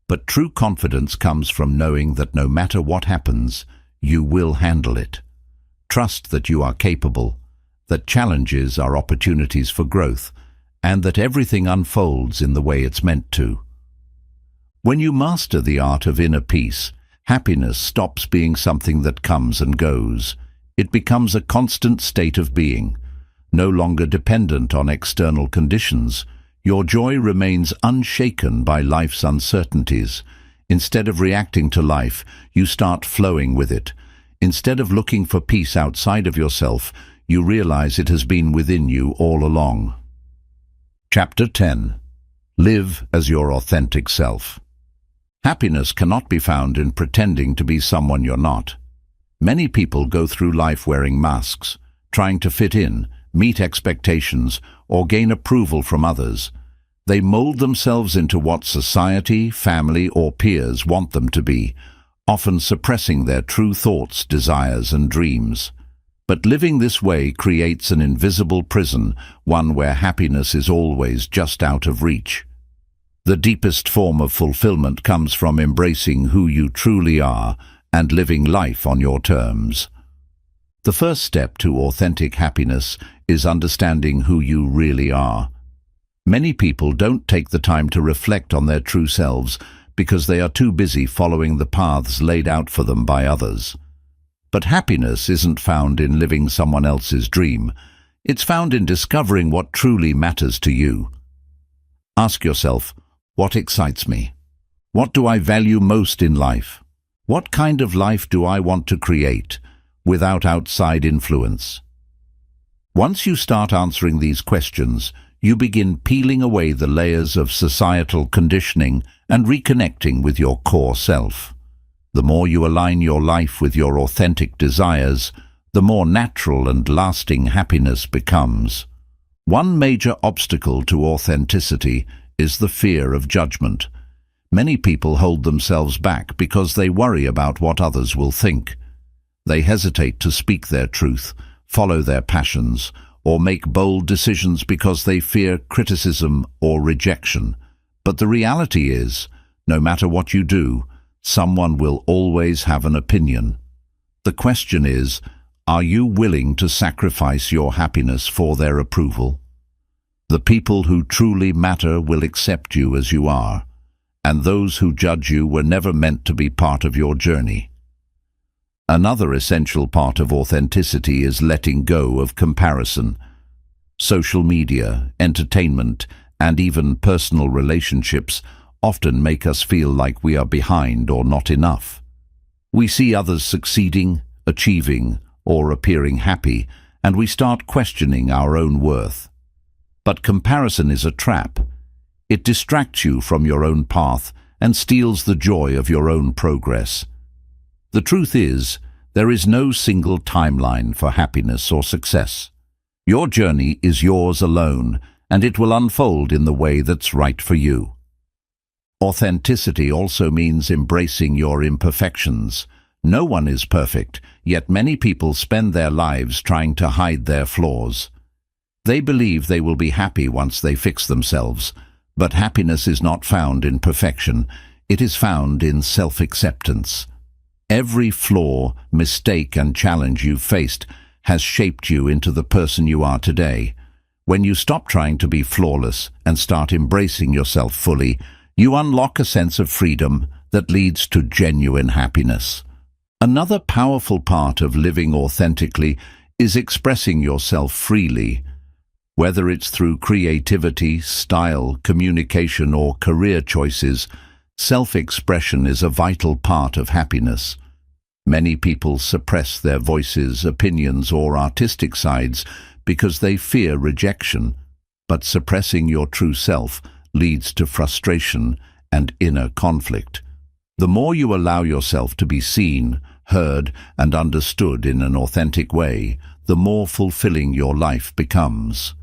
But true confidence comes from knowing that no matter what happens, you will handle it. Trust that you are capable, that challenges are opportunities for growth, and that everything unfolds in the way it's meant to. When you master the art of inner peace, happiness stops being something that comes and goes. It becomes a constant state of being. No longer dependent on external conditions, your joy remains unshaken by life's uncertainties. Instead of reacting to life, you start flowing with it. Instead of looking for peace outside of yourself, you realize it has been within you all along. Chapter 10. Live as your authentic self. Happiness cannot be found in pretending to be someone you're not. Many people go through life wearing masks, trying to fit in, meet expectations, or gain approval from others. They mold themselves into what society, family, or peers want them to be, often suppressing their true thoughts, desires, and dreams. But living this way creates an invisible prison, one where happiness is always just out of reach. The deepest form of fulfillment comes from embracing who you truly are and living life on your terms. The first step to authentic happiness is understanding who you really are. Many people don't take the time to reflect on their true selves because they are too busy following the paths laid out for them by others. But happiness isn't found in living someone else's dream. It's found in discovering what truly matters to you. Ask yourself, what excites me? What do I value most in life? What kind of life do I want to create, without outside influence? Once you start answering these questions, you begin peeling away the layers of societal conditioning and reconnecting with your core self. The more you align your life with your authentic desires, the more natural and lasting happiness becomes. One major obstacle to authenticity is the fear of judgment. Many people hold themselves back because they worry about what others will think. They hesitate to speak their truth, follow their passions, or make bold decisions because they fear criticism or rejection. But the reality is, no matter what you do, someone will always have an opinion. The question is, are you willing to sacrifice your happiness for their approval? The people who truly matter will accept you as you are, and those who judge you were never meant to be part of your journey. Another essential part of authenticity is letting go of comparison. Social media, entertainment, and even personal relationships often make us feel like we are behind or not enough. We see others succeeding, achieving, or appearing happy, and we start questioning our own worth. But comparison is a trap. It distracts you from your own path and steals the joy of your own progress. The truth is, there is no single timeline for happiness or success. Your journey is yours alone, and it will unfold in the way that's right for you. Authenticity also means embracing your imperfections. No one is perfect, yet many people spend their lives trying to hide their flaws. They believe they will be happy once they fix themselves, but happiness is not found in perfection. It is found in self-acceptance. Every flaw, mistake, and challenge you've faced has shaped you into the person you are today. When you stop trying to be flawless and start embracing yourself fully, you unlock a sense of freedom that leads to genuine happiness. Another powerful part of living authentically is expressing yourself freely. Whether it's through creativity, style, communication, or career choices, self-expression is a vital part of happiness. Many people suppress their voices, opinions, or artistic sides because they fear rejection, but suppressing your true self leads to frustration and inner conflict. The more you allow yourself to be seen, heard, and understood in an authentic way, the more fulfilling your life becomes.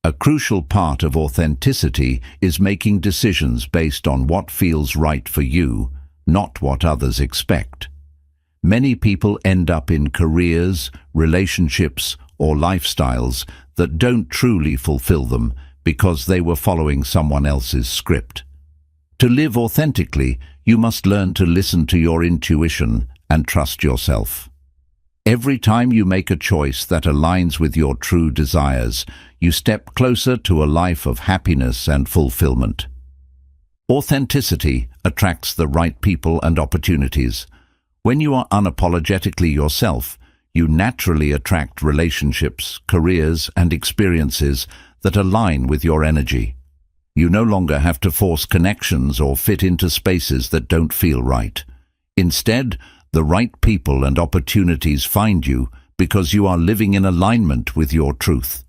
A crucial part of authenticity is making decisions based on what feels right for you, not what others expect. Many people end up in careers, relationships, or lifestyles that don't truly fulfill them because they were following someone else's script. To live authentically, you must learn to listen to your intuition and trust yourself. Every time you make a choice that aligns with your true desires, you step closer to a life of happiness and fulfillment. Authenticity attracts the right people and opportunities. When you are unapologetically yourself, you naturally attract relationships, careers, and experiences that align with your energy. You no longer have to force connections or fit into spaces that don't feel right. Instead, the right people and opportunities find you because you are living in alignment with your truth.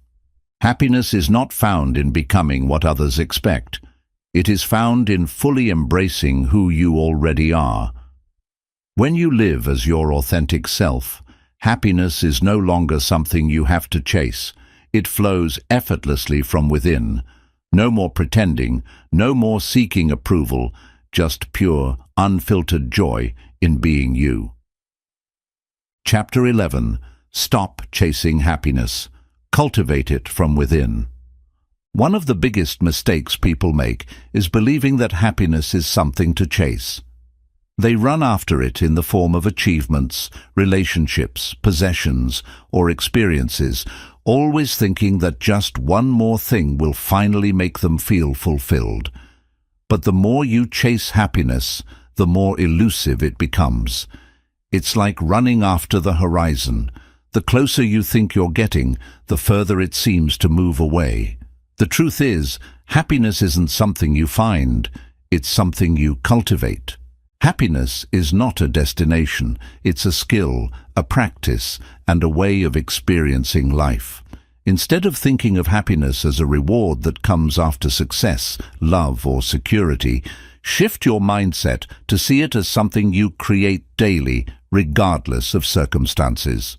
Happiness is not found in becoming what others expect. It is found in fully embracing who you already are. When you live as your authentic self, happiness is no longer something you have to chase. It flows effortlessly from within. No more pretending, no more seeking approval, just pure, unfiltered joy in being you. Chapter 11. Stop chasing happiness. Cultivate it from within. One of the biggest mistakes people make is believing that happiness is something to chase. They run after it in the form of achievements, relationships, possessions, or experiences, always thinking that just one more thing will finally make them feel fulfilled. But the more you chase happiness, the more elusive it becomes. It's like running after the horizon. The closer you think you're getting, the further it seems to move away. The truth is, happiness isn't something you find, it's something you cultivate. Happiness is not a destination, it's a skill, a practice, and a way of experiencing life. Instead of thinking of happiness as a reward that comes after success, love, or security, shift your mindset to see it as something you create daily, regardless of circumstances.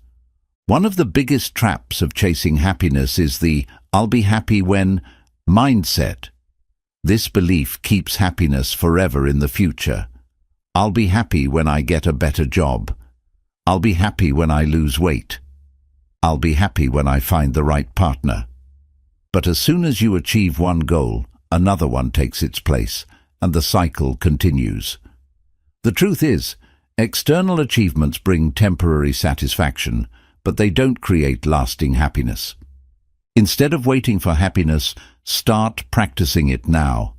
One of the biggest traps of chasing happiness is the "I'll be happy when" mindset. This belief keeps happiness forever in the future. I'll be happy when I get a better job. I'll be happy when I lose weight. I'll be happy when I find the right partner. But as soon as you achieve one goal, another one takes its place, and the cycle continues. The truth is, external achievements bring temporary satisfaction, but they don't create lasting happiness. Instead of waiting for happiness, start practicing it now.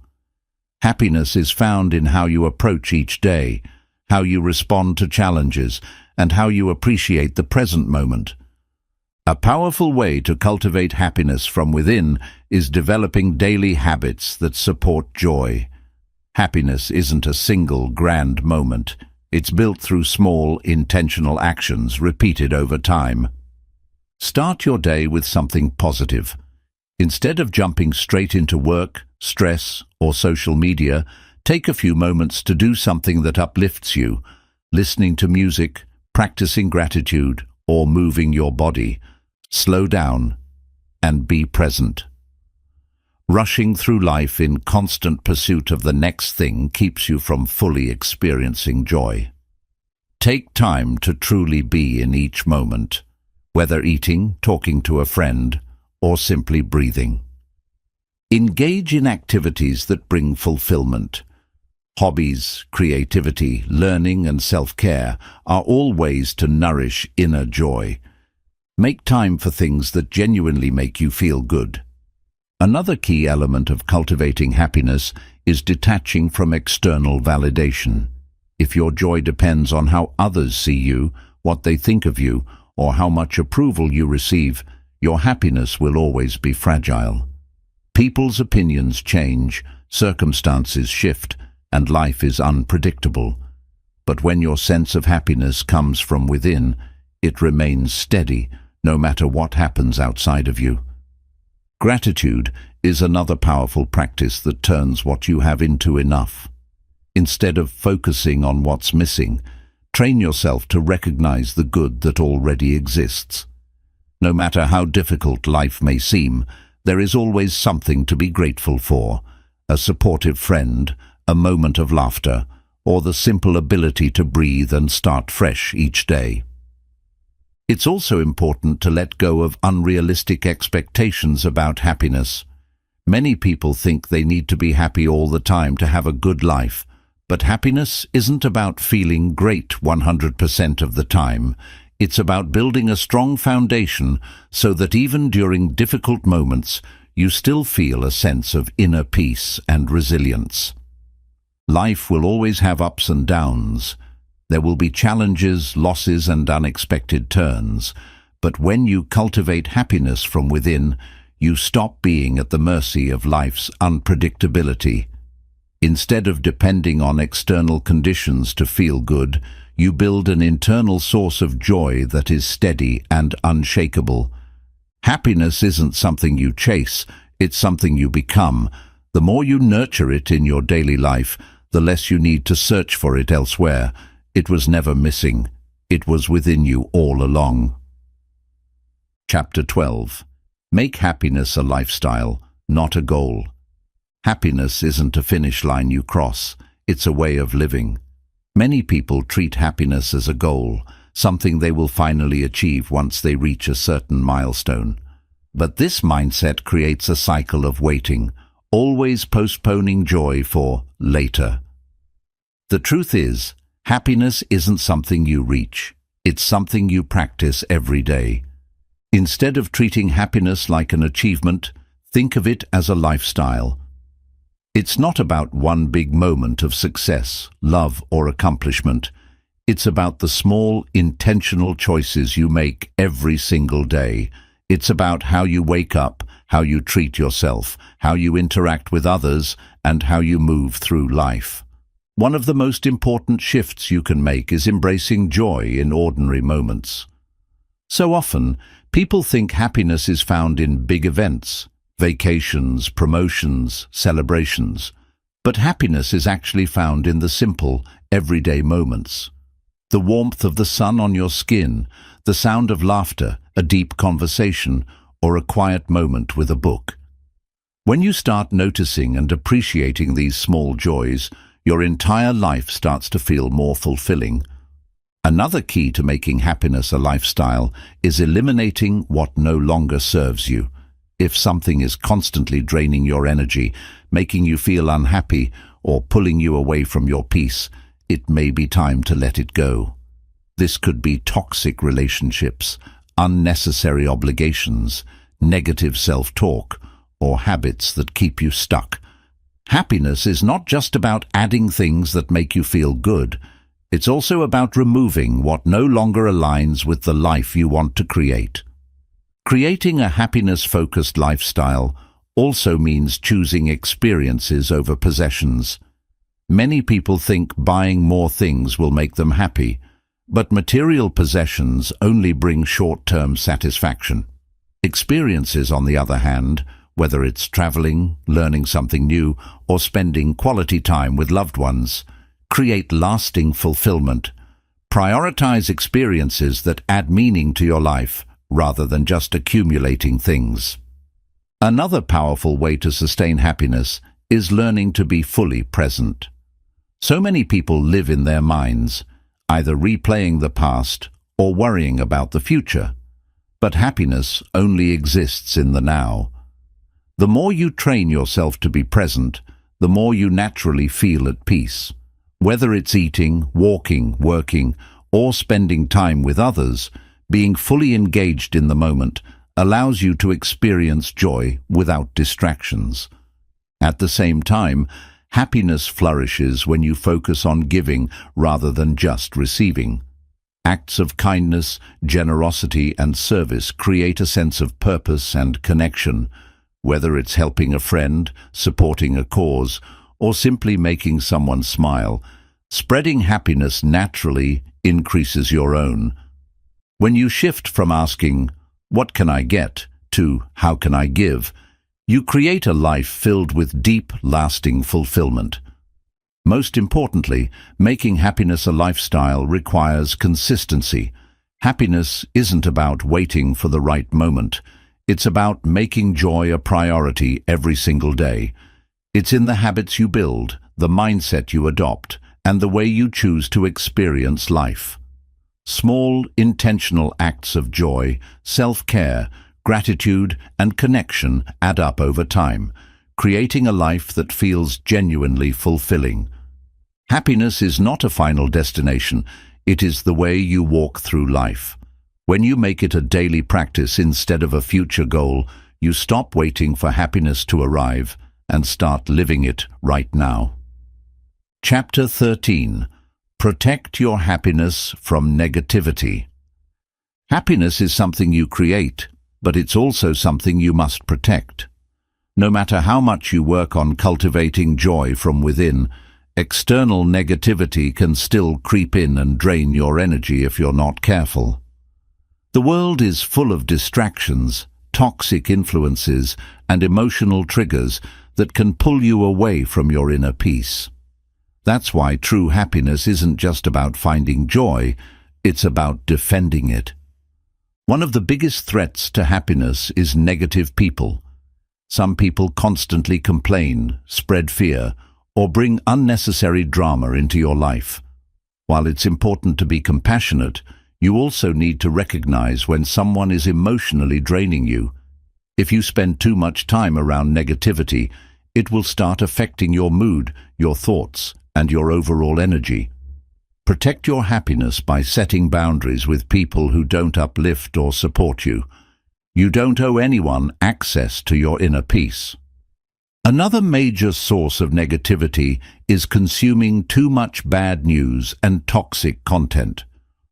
Happiness is found in how you approach each day, how you respond to challenges, and how you appreciate the present moment. A powerful way to cultivate happiness from within is developing daily habits that support joy. Happiness isn't a single grand moment. It's built through small, intentional actions repeated over time. Start your day with something positive. Instead of jumping straight into work, stress, or social media, take a few moments to do something that uplifts you, listening to music, practicing gratitude, or moving your body. Slow down and be present. Rushing through life in constant pursuit of the next thing keeps you from fully experiencing joy. Take time to truly be in each moment, whether eating, talking to a friend, or simply breathing. Engage in activities that bring fulfillment. Hobbies, creativity, learning, and self-care are all ways to nourish inner joy. Make time for things that genuinely make you feel good. Another key element of cultivating happiness is detaching from external validation. If your joy depends on how others see you, what they think of you, or how much approval you receive, your happiness will always be fragile. People's opinions change, circumstances shift, and life is unpredictable. But when your sense of happiness comes from within, it remains steady, no matter what happens outside of you. Gratitude is another powerful practice that turns what you have into enough. Instead of focusing on what's missing, train yourself to recognize the good that already exists. No matter how difficult life may seem, there is always something to be grateful for: a supportive friend, a moment of laughter, or the simple ability to breathe and start fresh each day. It's also important to let go of unrealistic expectations about happiness. Many people think they need to be happy all the time to have a good life, but happiness isn't about feeling great 100% of the time. It's about building a strong foundation so that even during difficult moments, you still feel a sense of inner peace and resilience. Life will always have ups and downs. There will be challenges, losses, and unexpected turns. But when you cultivate happiness from within, you stop being at the mercy of life's unpredictability. Instead of depending on external conditions to feel good, you build an internal source of joy that is steady and unshakable. Happiness isn't something you chase, it's something you become. The more you nurture it in your daily life, the less you need to search for it elsewhere. It was never missing. It was within you all along. Chapter 12. Make happiness a lifestyle, not a goal. Happiness isn't a finish line you cross, it's a way of living. Many people treat happiness as a goal, something they will finally achieve once they reach a certain milestone. But this mindset creates a cycle of waiting, always postponing joy for later. The truth is, happiness isn't something you reach, it's something you practice every day. Instead of treating happiness like an achievement, think of it as a lifestyle. It's not about one big moment of success, love, or accomplishment. It's about the small, intentional choices you make every single day. It's about how you wake up, how you treat yourself, how you interact with others, and how you move through life. One of the most important shifts you can make is embracing joy in ordinary moments. So often, people think happiness is found in big events, vacations, promotions, celebrations. But happiness is actually found in the simple, everyday moments. The warmth of the sun on your skin, the sound of laughter, a deep conversation, or a quiet moment with a book. When you start noticing and appreciating these small joys, your entire life starts to feel more fulfilling. Another key to making happiness a lifestyle is eliminating what no longer serves you. If something is constantly draining your energy, making you feel unhappy, or pulling you away from your peace, it may be time to let it go. This could be toxic relationships, unnecessary obligations, negative self-talk, or habits that keep you stuck. Happiness is not just about adding things that make you feel good. It's also about removing what no longer aligns with the life you want to create. Creating a happiness-focused lifestyle also means choosing experiences over possessions. Many people think buying more things will make them happy, but material possessions only bring short-term satisfaction. Experiences, on the other hand, whether it's traveling, learning something new, or spending quality time with loved ones, create lasting fulfillment. Prioritize experiences that add meaning to your life, rather than just accumulating things. Another powerful way to sustain happiness is learning to be fully present. So many people live in their minds, either replaying the past or worrying about the future. But happiness only exists in the now. The more you train yourself to be present, the more you naturally feel at peace. Whether it's eating, walking, working, or spending time with others, being fully engaged in the moment allows you to experience joy without distractions. At the same time, happiness flourishes when you focus on giving rather than just receiving. Acts of kindness, generosity, and service create a sense of purpose and connection, whether it's helping a friend, supporting a cause, or simply making someone smile. Spreading happiness naturally increases your own. When you shift from asking, "What can I get?" to "How can I give?" you create a life filled with deep, lasting fulfillment. Most importantly, making happiness a lifestyle requires consistency. Happiness isn't about waiting for the right moment. It's about making joy a priority every single day. It's in the habits you build, the mindset you adopt, and the way you choose to experience life. Small, intentional acts of joy, self-care, gratitude, and connection add up over time, creating a life that feels genuinely fulfilling. Happiness is not a final destination, it is the way you walk through life. When you make it a daily practice instead of a future goal, you stop waiting for happiness to arrive and start living it right now. Chapter 13. Protect your happiness from negativity. Happiness is something you create, but it's also something you must protect. No matter how much you work on cultivating joy from within, external negativity can still creep in and drain your energy if you're not careful. The world is full of distractions, toxic influences, and emotional triggers that can pull you away from your inner peace. That's why true happiness isn't just about finding joy, it's about defending it. One of the biggest threats to happiness is negative people. Some people constantly complain, spread fear, or bring unnecessary drama into your life. While it's important to be compassionate, you also need to recognize when someone is emotionally draining you. If you spend too much time around negativity, it will start affecting your mood, your thoughts, and your overall energy. Protect your happiness by setting boundaries with people who don't uplift or support you. You don't owe anyone access to your inner peace. Another major source of negativity is consuming too much bad news and toxic content.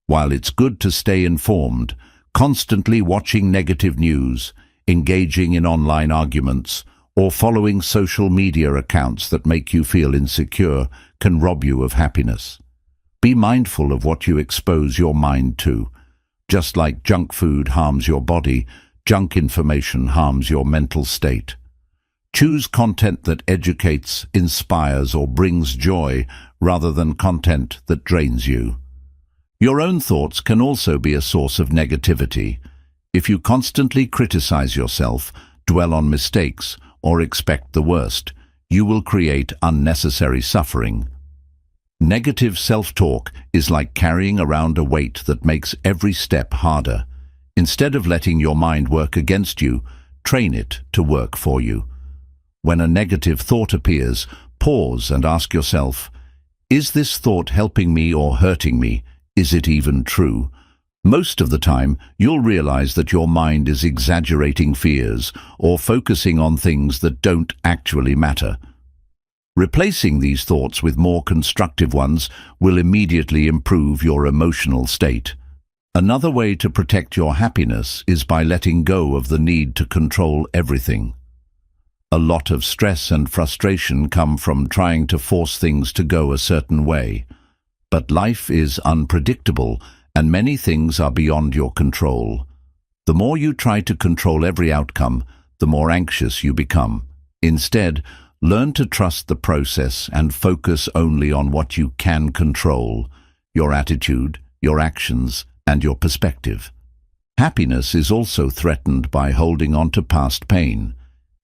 While it's good to stay informed, constantly watching negative news, engaging in online arguments, or following social media accounts that make you feel insecure can rob you of happiness. Be mindful of what you expose your mind to. Just like junk food harms your body, junk information harms your mental state. Choose content that educates, inspires, or brings joy, rather than content that drains you. Your own thoughts can also be a source of negativity. If you constantly criticize yourself, dwell on mistakes, or expect the worst, you will create unnecessary suffering. Negative self-talk is like carrying around a weight that makes every step harder. Instead of letting your mind work against you, train it to work for you. When a negative thought appears, pause and ask yourself, is this thought helping me or hurting me? Is it even true? Most of the time, you'll realize that your mind is exaggerating fears or focusing on things that don't actually matter. Replacing these thoughts with more constructive ones will immediately improve your emotional state. Another way to protect your happiness is by letting go of the need to control everything. A lot of stress and frustration come from trying to force things to go a certain way. But life is unpredictable, and many things are beyond your control. The more you try to control every outcome, the more anxious you become. Instead, learn to trust the process and focus only on what you can control: your attitude, your actions, and your perspective. Happiness is also threatened by holding on to past pain.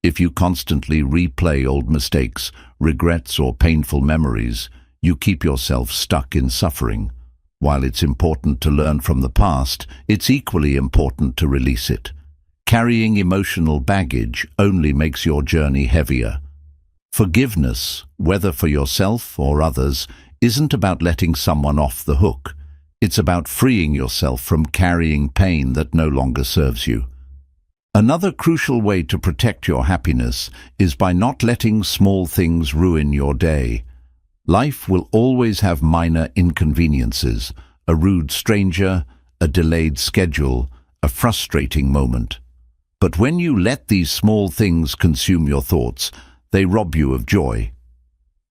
If you constantly replay old mistakes, regrets, or painful memories, you keep yourself stuck in suffering. While it's important to learn from the past, it's equally important to release it. Carrying emotional baggage only makes your journey heavier. Forgiveness, whether for yourself or others, isn't about letting someone off the hook. It's about freeing yourself from carrying pain that no longer serves you. Another crucial way to protect your happiness is by not letting small things ruin your day. Life will always have minor inconveniences, a rude stranger, a delayed schedule, a frustrating moment. But when you let these small things consume your thoughts, they rob you of joy.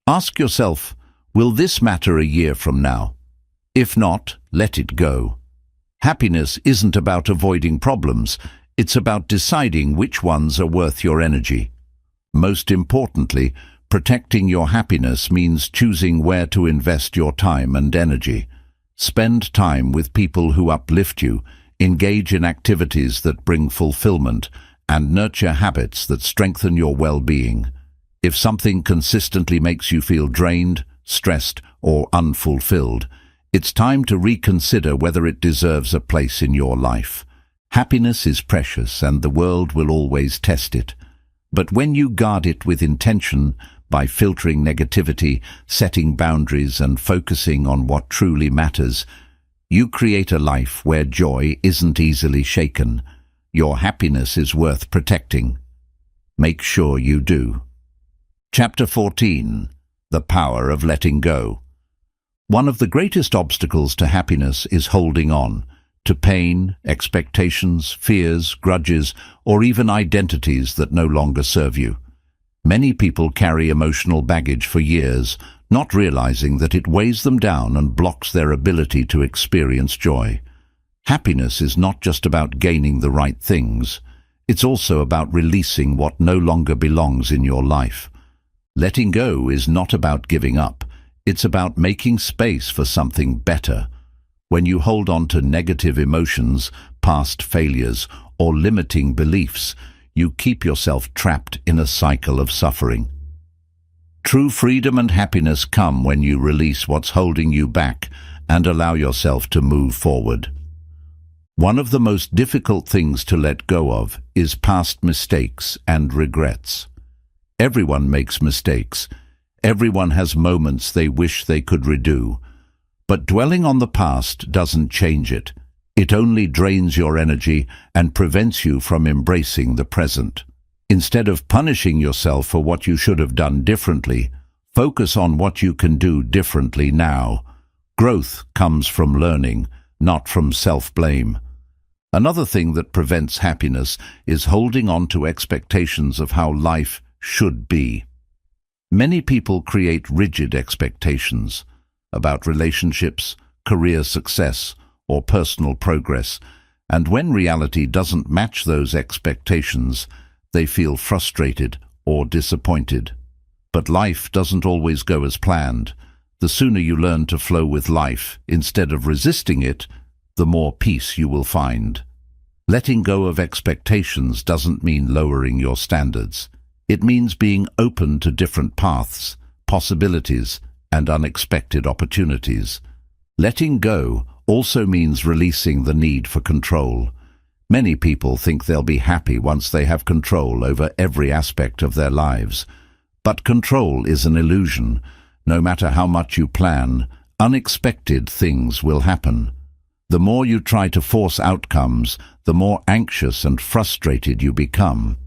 Ask yourself, will this matter a year from now? If not, let it go. Happiness isn't about avoiding problems, it's about deciding which ones are worth your energy. Most importantly, protecting your happiness means choosing where to invest your time and energy. Spend time with people who uplift you, engage in activities that bring fulfillment, and nurture habits that strengthen your well-being. If something consistently makes you feel drained, stressed, or unfulfilled, it's time to reconsider whether it deserves a place in your life. Happiness is precious, and the world will always test it. But when you guard it with intention, by filtering negativity, setting boundaries, and focusing on what truly matters, you create a life where joy isn't easily shaken. Your happiness is worth protecting. Make sure you do. Chapter 14. The Power of Letting Go. One of the greatest obstacles to happiness is holding on to pain, expectations, fears, grudges, or even identities that no longer serve you. Many people carry emotional baggage for years, not realizing that it weighs them down and blocks their ability to experience joy. Happiness is not just about gaining the right things, it's also about releasing what no longer belongs in your life. Letting go is not about giving up, it's about making space for something better. When you hold on to negative emotions, past failures, or limiting beliefs, you keep yourself trapped in a cycle of suffering. True freedom and happiness come when you release what's holding you back and allow yourself to move forward. One of the most difficult things to let go of is past mistakes and regrets. Everyone makes mistakes. Everyone has moments they wish they could redo. But dwelling on the past doesn't change it. It only drains your energy and prevents you from embracing the present. Instead of punishing yourself for what you should have done differently, focus on what you can do differently now. Growth comes from learning, not from self-blame. Another thing that prevents happiness is holding on to expectations of how life should be. Many people create rigid expectations about relationships, career success, or personal progress, and when reality doesn't match those expectations, they feel frustrated or disappointed. But life doesn't always go as planned. The sooner you learn to flow with life instead of resisting it, the more peace you will find. Letting go of expectations doesn't mean lowering your standards. It means being open to different paths, possibilities, and unexpected opportunities. Letting go also means releasing the need for control. Many people think they'll be happy once they have control over every aspect of their lives. But control is an illusion. No matter how much you plan, unexpected things will happen. The more you try to force outcomes, the more anxious and frustrated you become.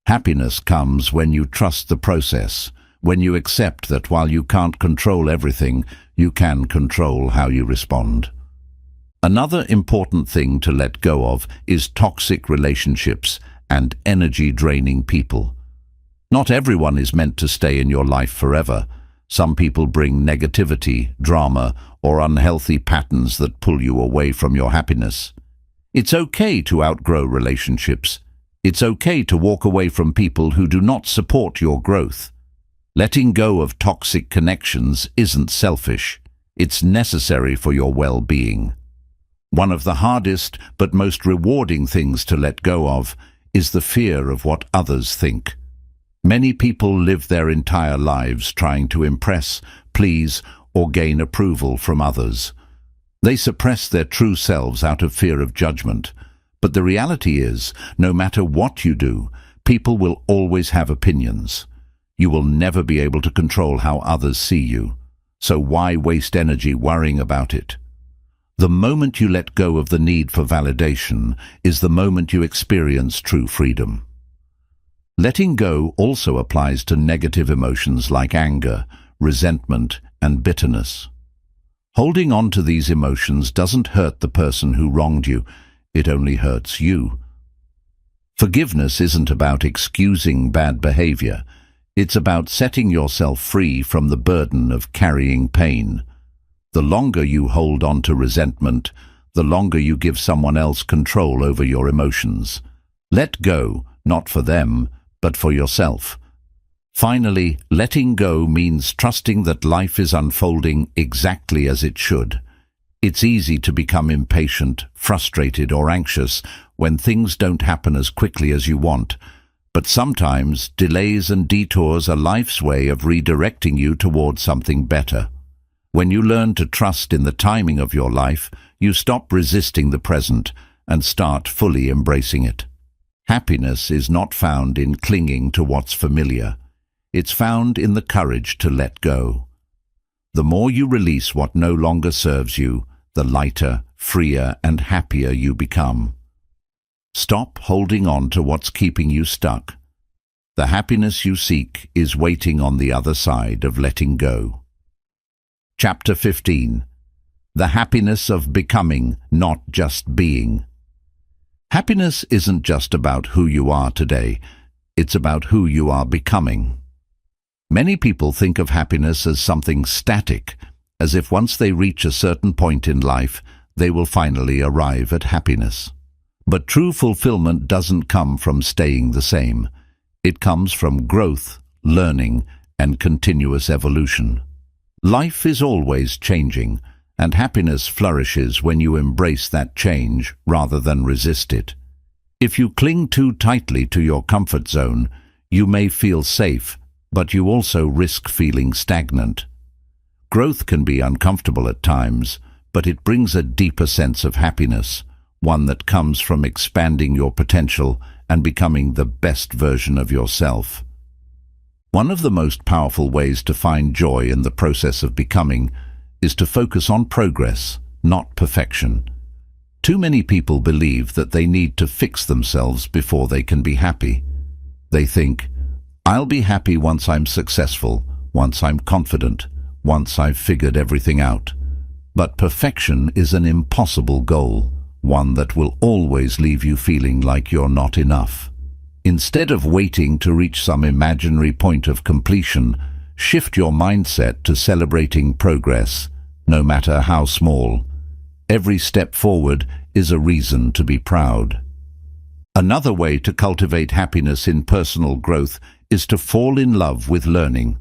Happiness comes when you trust the process, when you accept that while you can't control everything, you can control how you respond. Another important thing to let go of is toxic relationships and energy-draining people. Not everyone is meant to stay in your life forever. Some people bring negativity, drama, or unhealthy patterns that pull you away from your happiness. It's okay to outgrow relationships. It's okay to walk away from people who do not support your growth. Letting go of toxic connections isn't selfish. It's necessary for your well-being. One of the hardest but most rewarding things to let go of is the fear of what others think. Many people live their entire lives trying to impress, please, or gain approval from others. They suppress their true selves out of fear of judgment. But the reality is, no matter what you do, people will always have opinions. You will never be able to control how others see you. So why waste energy worrying about it? The moment you let go of the need for validation is the moment you experience true freedom. Letting go also applies to negative emotions like anger, resentment, and bitterness. Holding on to these emotions doesn't hurt the person who wronged you, it only hurts you. Forgiveness isn't about excusing bad behavior. It's about setting yourself free from the burden of carrying pain. The longer you hold on to resentment, the longer you give someone else control over your emotions. Let go, not for them, but for yourself. Finally, letting go means trusting that life is unfolding exactly as it should. It's easy to become impatient, frustrated, or anxious when things don't happen as quickly as you want. But sometimes, delays and detours are life's way of redirecting you towards something better. When you learn to trust in the timing of your life, you stop resisting the present and start fully embracing it. Happiness is not found in clinging to what's familiar. It's found in the courage to let go. The more you release what no longer serves you, the lighter, freer, and happier you become. Stop holding on to what's keeping you stuck. The happiness you seek is waiting on the other side of letting go. Chapter 15. The happiness of becoming, not just being. Happiness isn't just about who you are today, it's about who you are becoming. Many people think of happiness as something static, as if once they reach a certain point in life, they will finally arrive at happiness. But true fulfillment doesn't come from staying the same. It comes from growth, learning, and continuous evolution. Life is always changing, and happiness flourishes when you embrace that change rather than resist it. If you cling too tightly to your comfort zone, you may feel safe, but you also risk feeling stagnant. Growth can be uncomfortable at times, but it brings a deeper sense of happiness, one that comes from expanding your potential and becoming the best version of yourself. One of the most powerful ways to find joy in the process of becoming is to focus on progress, not perfection. Too many people believe that they need to fix themselves before they can be happy. They think, "I'll be happy once I'm successful, once I'm confident, once I've figured everything out." But perfection is an impossible goal, one that will always leave you feeling like you're not enough. Instead of waiting to reach some imaginary point of completion, shift your mindset to celebrating progress, no matter how small. Every step forward is a reason to be proud. Another way to cultivate happiness in personal growth is to fall in love with learning.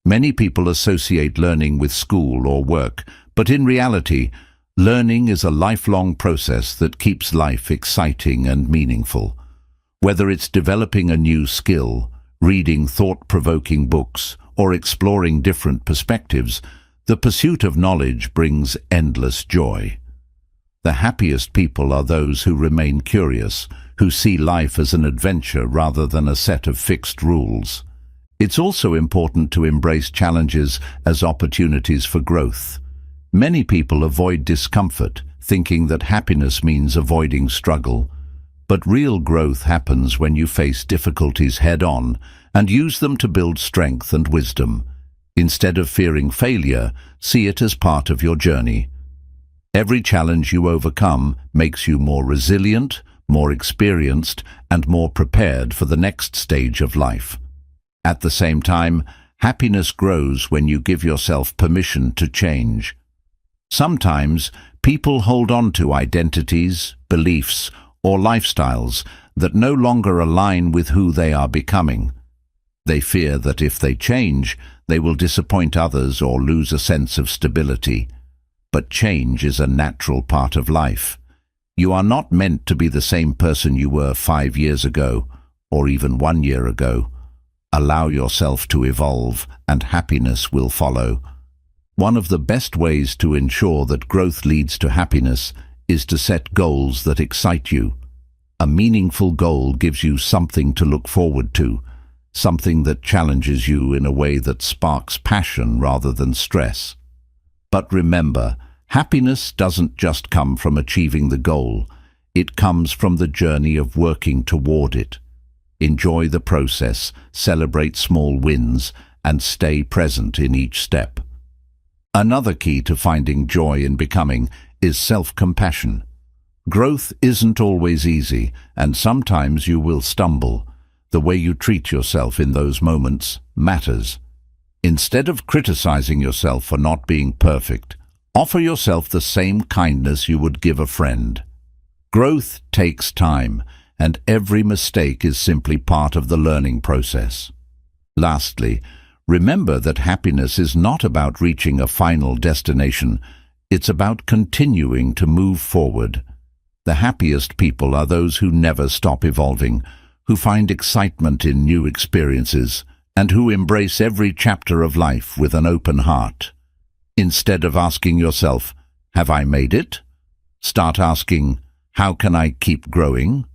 Many people associate learning with school or work, but in reality, learning is a lifelong process that keeps life exciting and meaningful. Whether it's developing a new skill, reading thought-provoking books, or exploring different perspectives, the pursuit of knowledge brings endless joy. The happiest people are those who remain curious, who see life as an adventure rather than a set of fixed rules. It's also important to embrace challenges as opportunities for growth. Many people avoid discomfort, thinking that happiness means avoiding struggle. But real growth happens when you face difficulties head-on and use them to build strength and wisdom. Instead of fearing failure, see it as part of your journey. Every challenge you overcome makes you more resilient, more experienced, and more prepared for the next stage of life. At the same time, happiness grows when you give yourself permission to change. Sometimes, people hold on to identities, beliefs, or lifestyles that no longer align with who they are becoming. They fear that if they change, they will disappoint others or lose a sense of stability. But change is a natural part of life. You are not meant to be the same person you were 5 years ago, or even 1 year ago. Allow yourself to evolve, and happiness will follow. One of the best ways to ensure that growth leads to happiness is to set goals that excite you. A meaningful goal gives you something to look forward to, something that challenges you in a way that sparks passion rather than stress. But remember, happiness doesn't just come from achieving the goal. It comes from the journey of working toward it. Enjoy the process, celebrate small wins, and stay present in each step. Another key to finding joy in becoming is self-compassion. Growth isn't always easy, and sometimes you will stumble. The way you treat yourself in those moments matters. Instead of criticizing yourself for not being perfect, offer yourself the same kindness you would give a friend. Growth takes time, and every mistake is simply part of the learning process. Lastly, remember that happiness is not about reaching a final destination. It's about continuing to move forward. The happiest people are those who never stop evolving, who find excitement in new experiences, and who embrace every chapter of life with an open heart. Instead of asking yourself, "Have I made it?" start asking, "How can I keep growing?"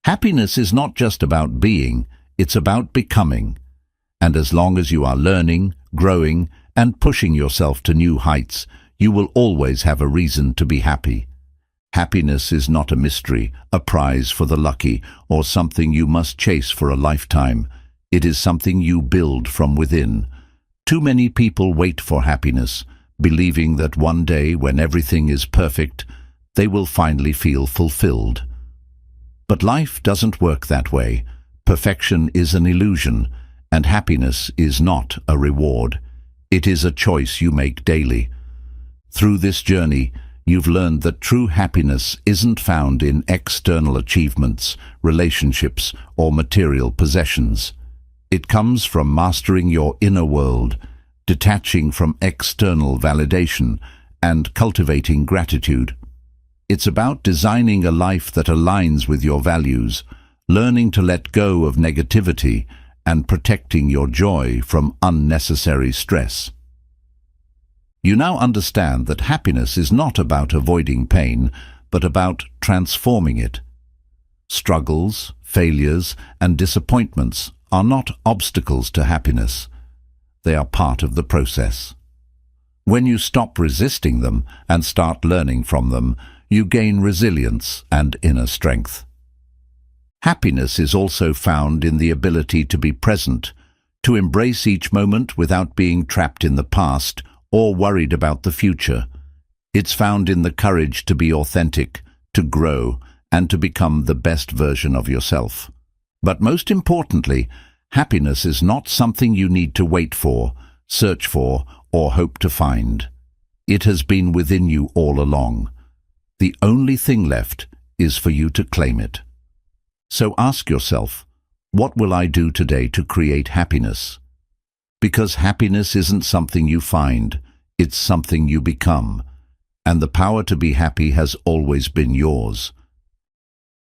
Happiness is not just about being, it's about becoming. And as long as you are learning, growing, and pushing yourself to new heights, you will always have a reason to be happy. Happiness is not a mystery, a prize for the lucky, or something you must chase for a lifetime. It is something you build from within. Too many people wait for happiness, believing that one day, when everything is perfect, they will finally feel fulfilled. But life doesn't work that way. Perfection is an illusion, and happiness is not a reward. It is a choice you make daily. Through this journey, you've learned that true happiness isn't found in external achievements, relationships, or material possessions. It comes from mastering your inner world, detaching from external validation, and cultivating gratitude. It's about designing a life that aligns with your values, learning to let go of negativity, and protecting your joy from unnecessary stress. You now understand that happiness is not about avoiding pain, but about transforming it. Struggles, failures, and disappointments are not obstacles to happiness. They are part of the process. When you stop resisting them and start learning from them, you gain resilience and inner strength. Happiness is also found in the ability to be present, to embrace each moment without being trapped in the past or worried about the future. It's found in the courage to be authentic, to grow, and to become the best version of yourself. But most importantly, happiness is not something you need to wait for, search for, or hope to find. It has been within you all along. The only thing left is for you to claim it. So ask yourself, what will I do today to create happiness? Because happiness isn't something you find, it's something you become. And the power to be happy has always been yours.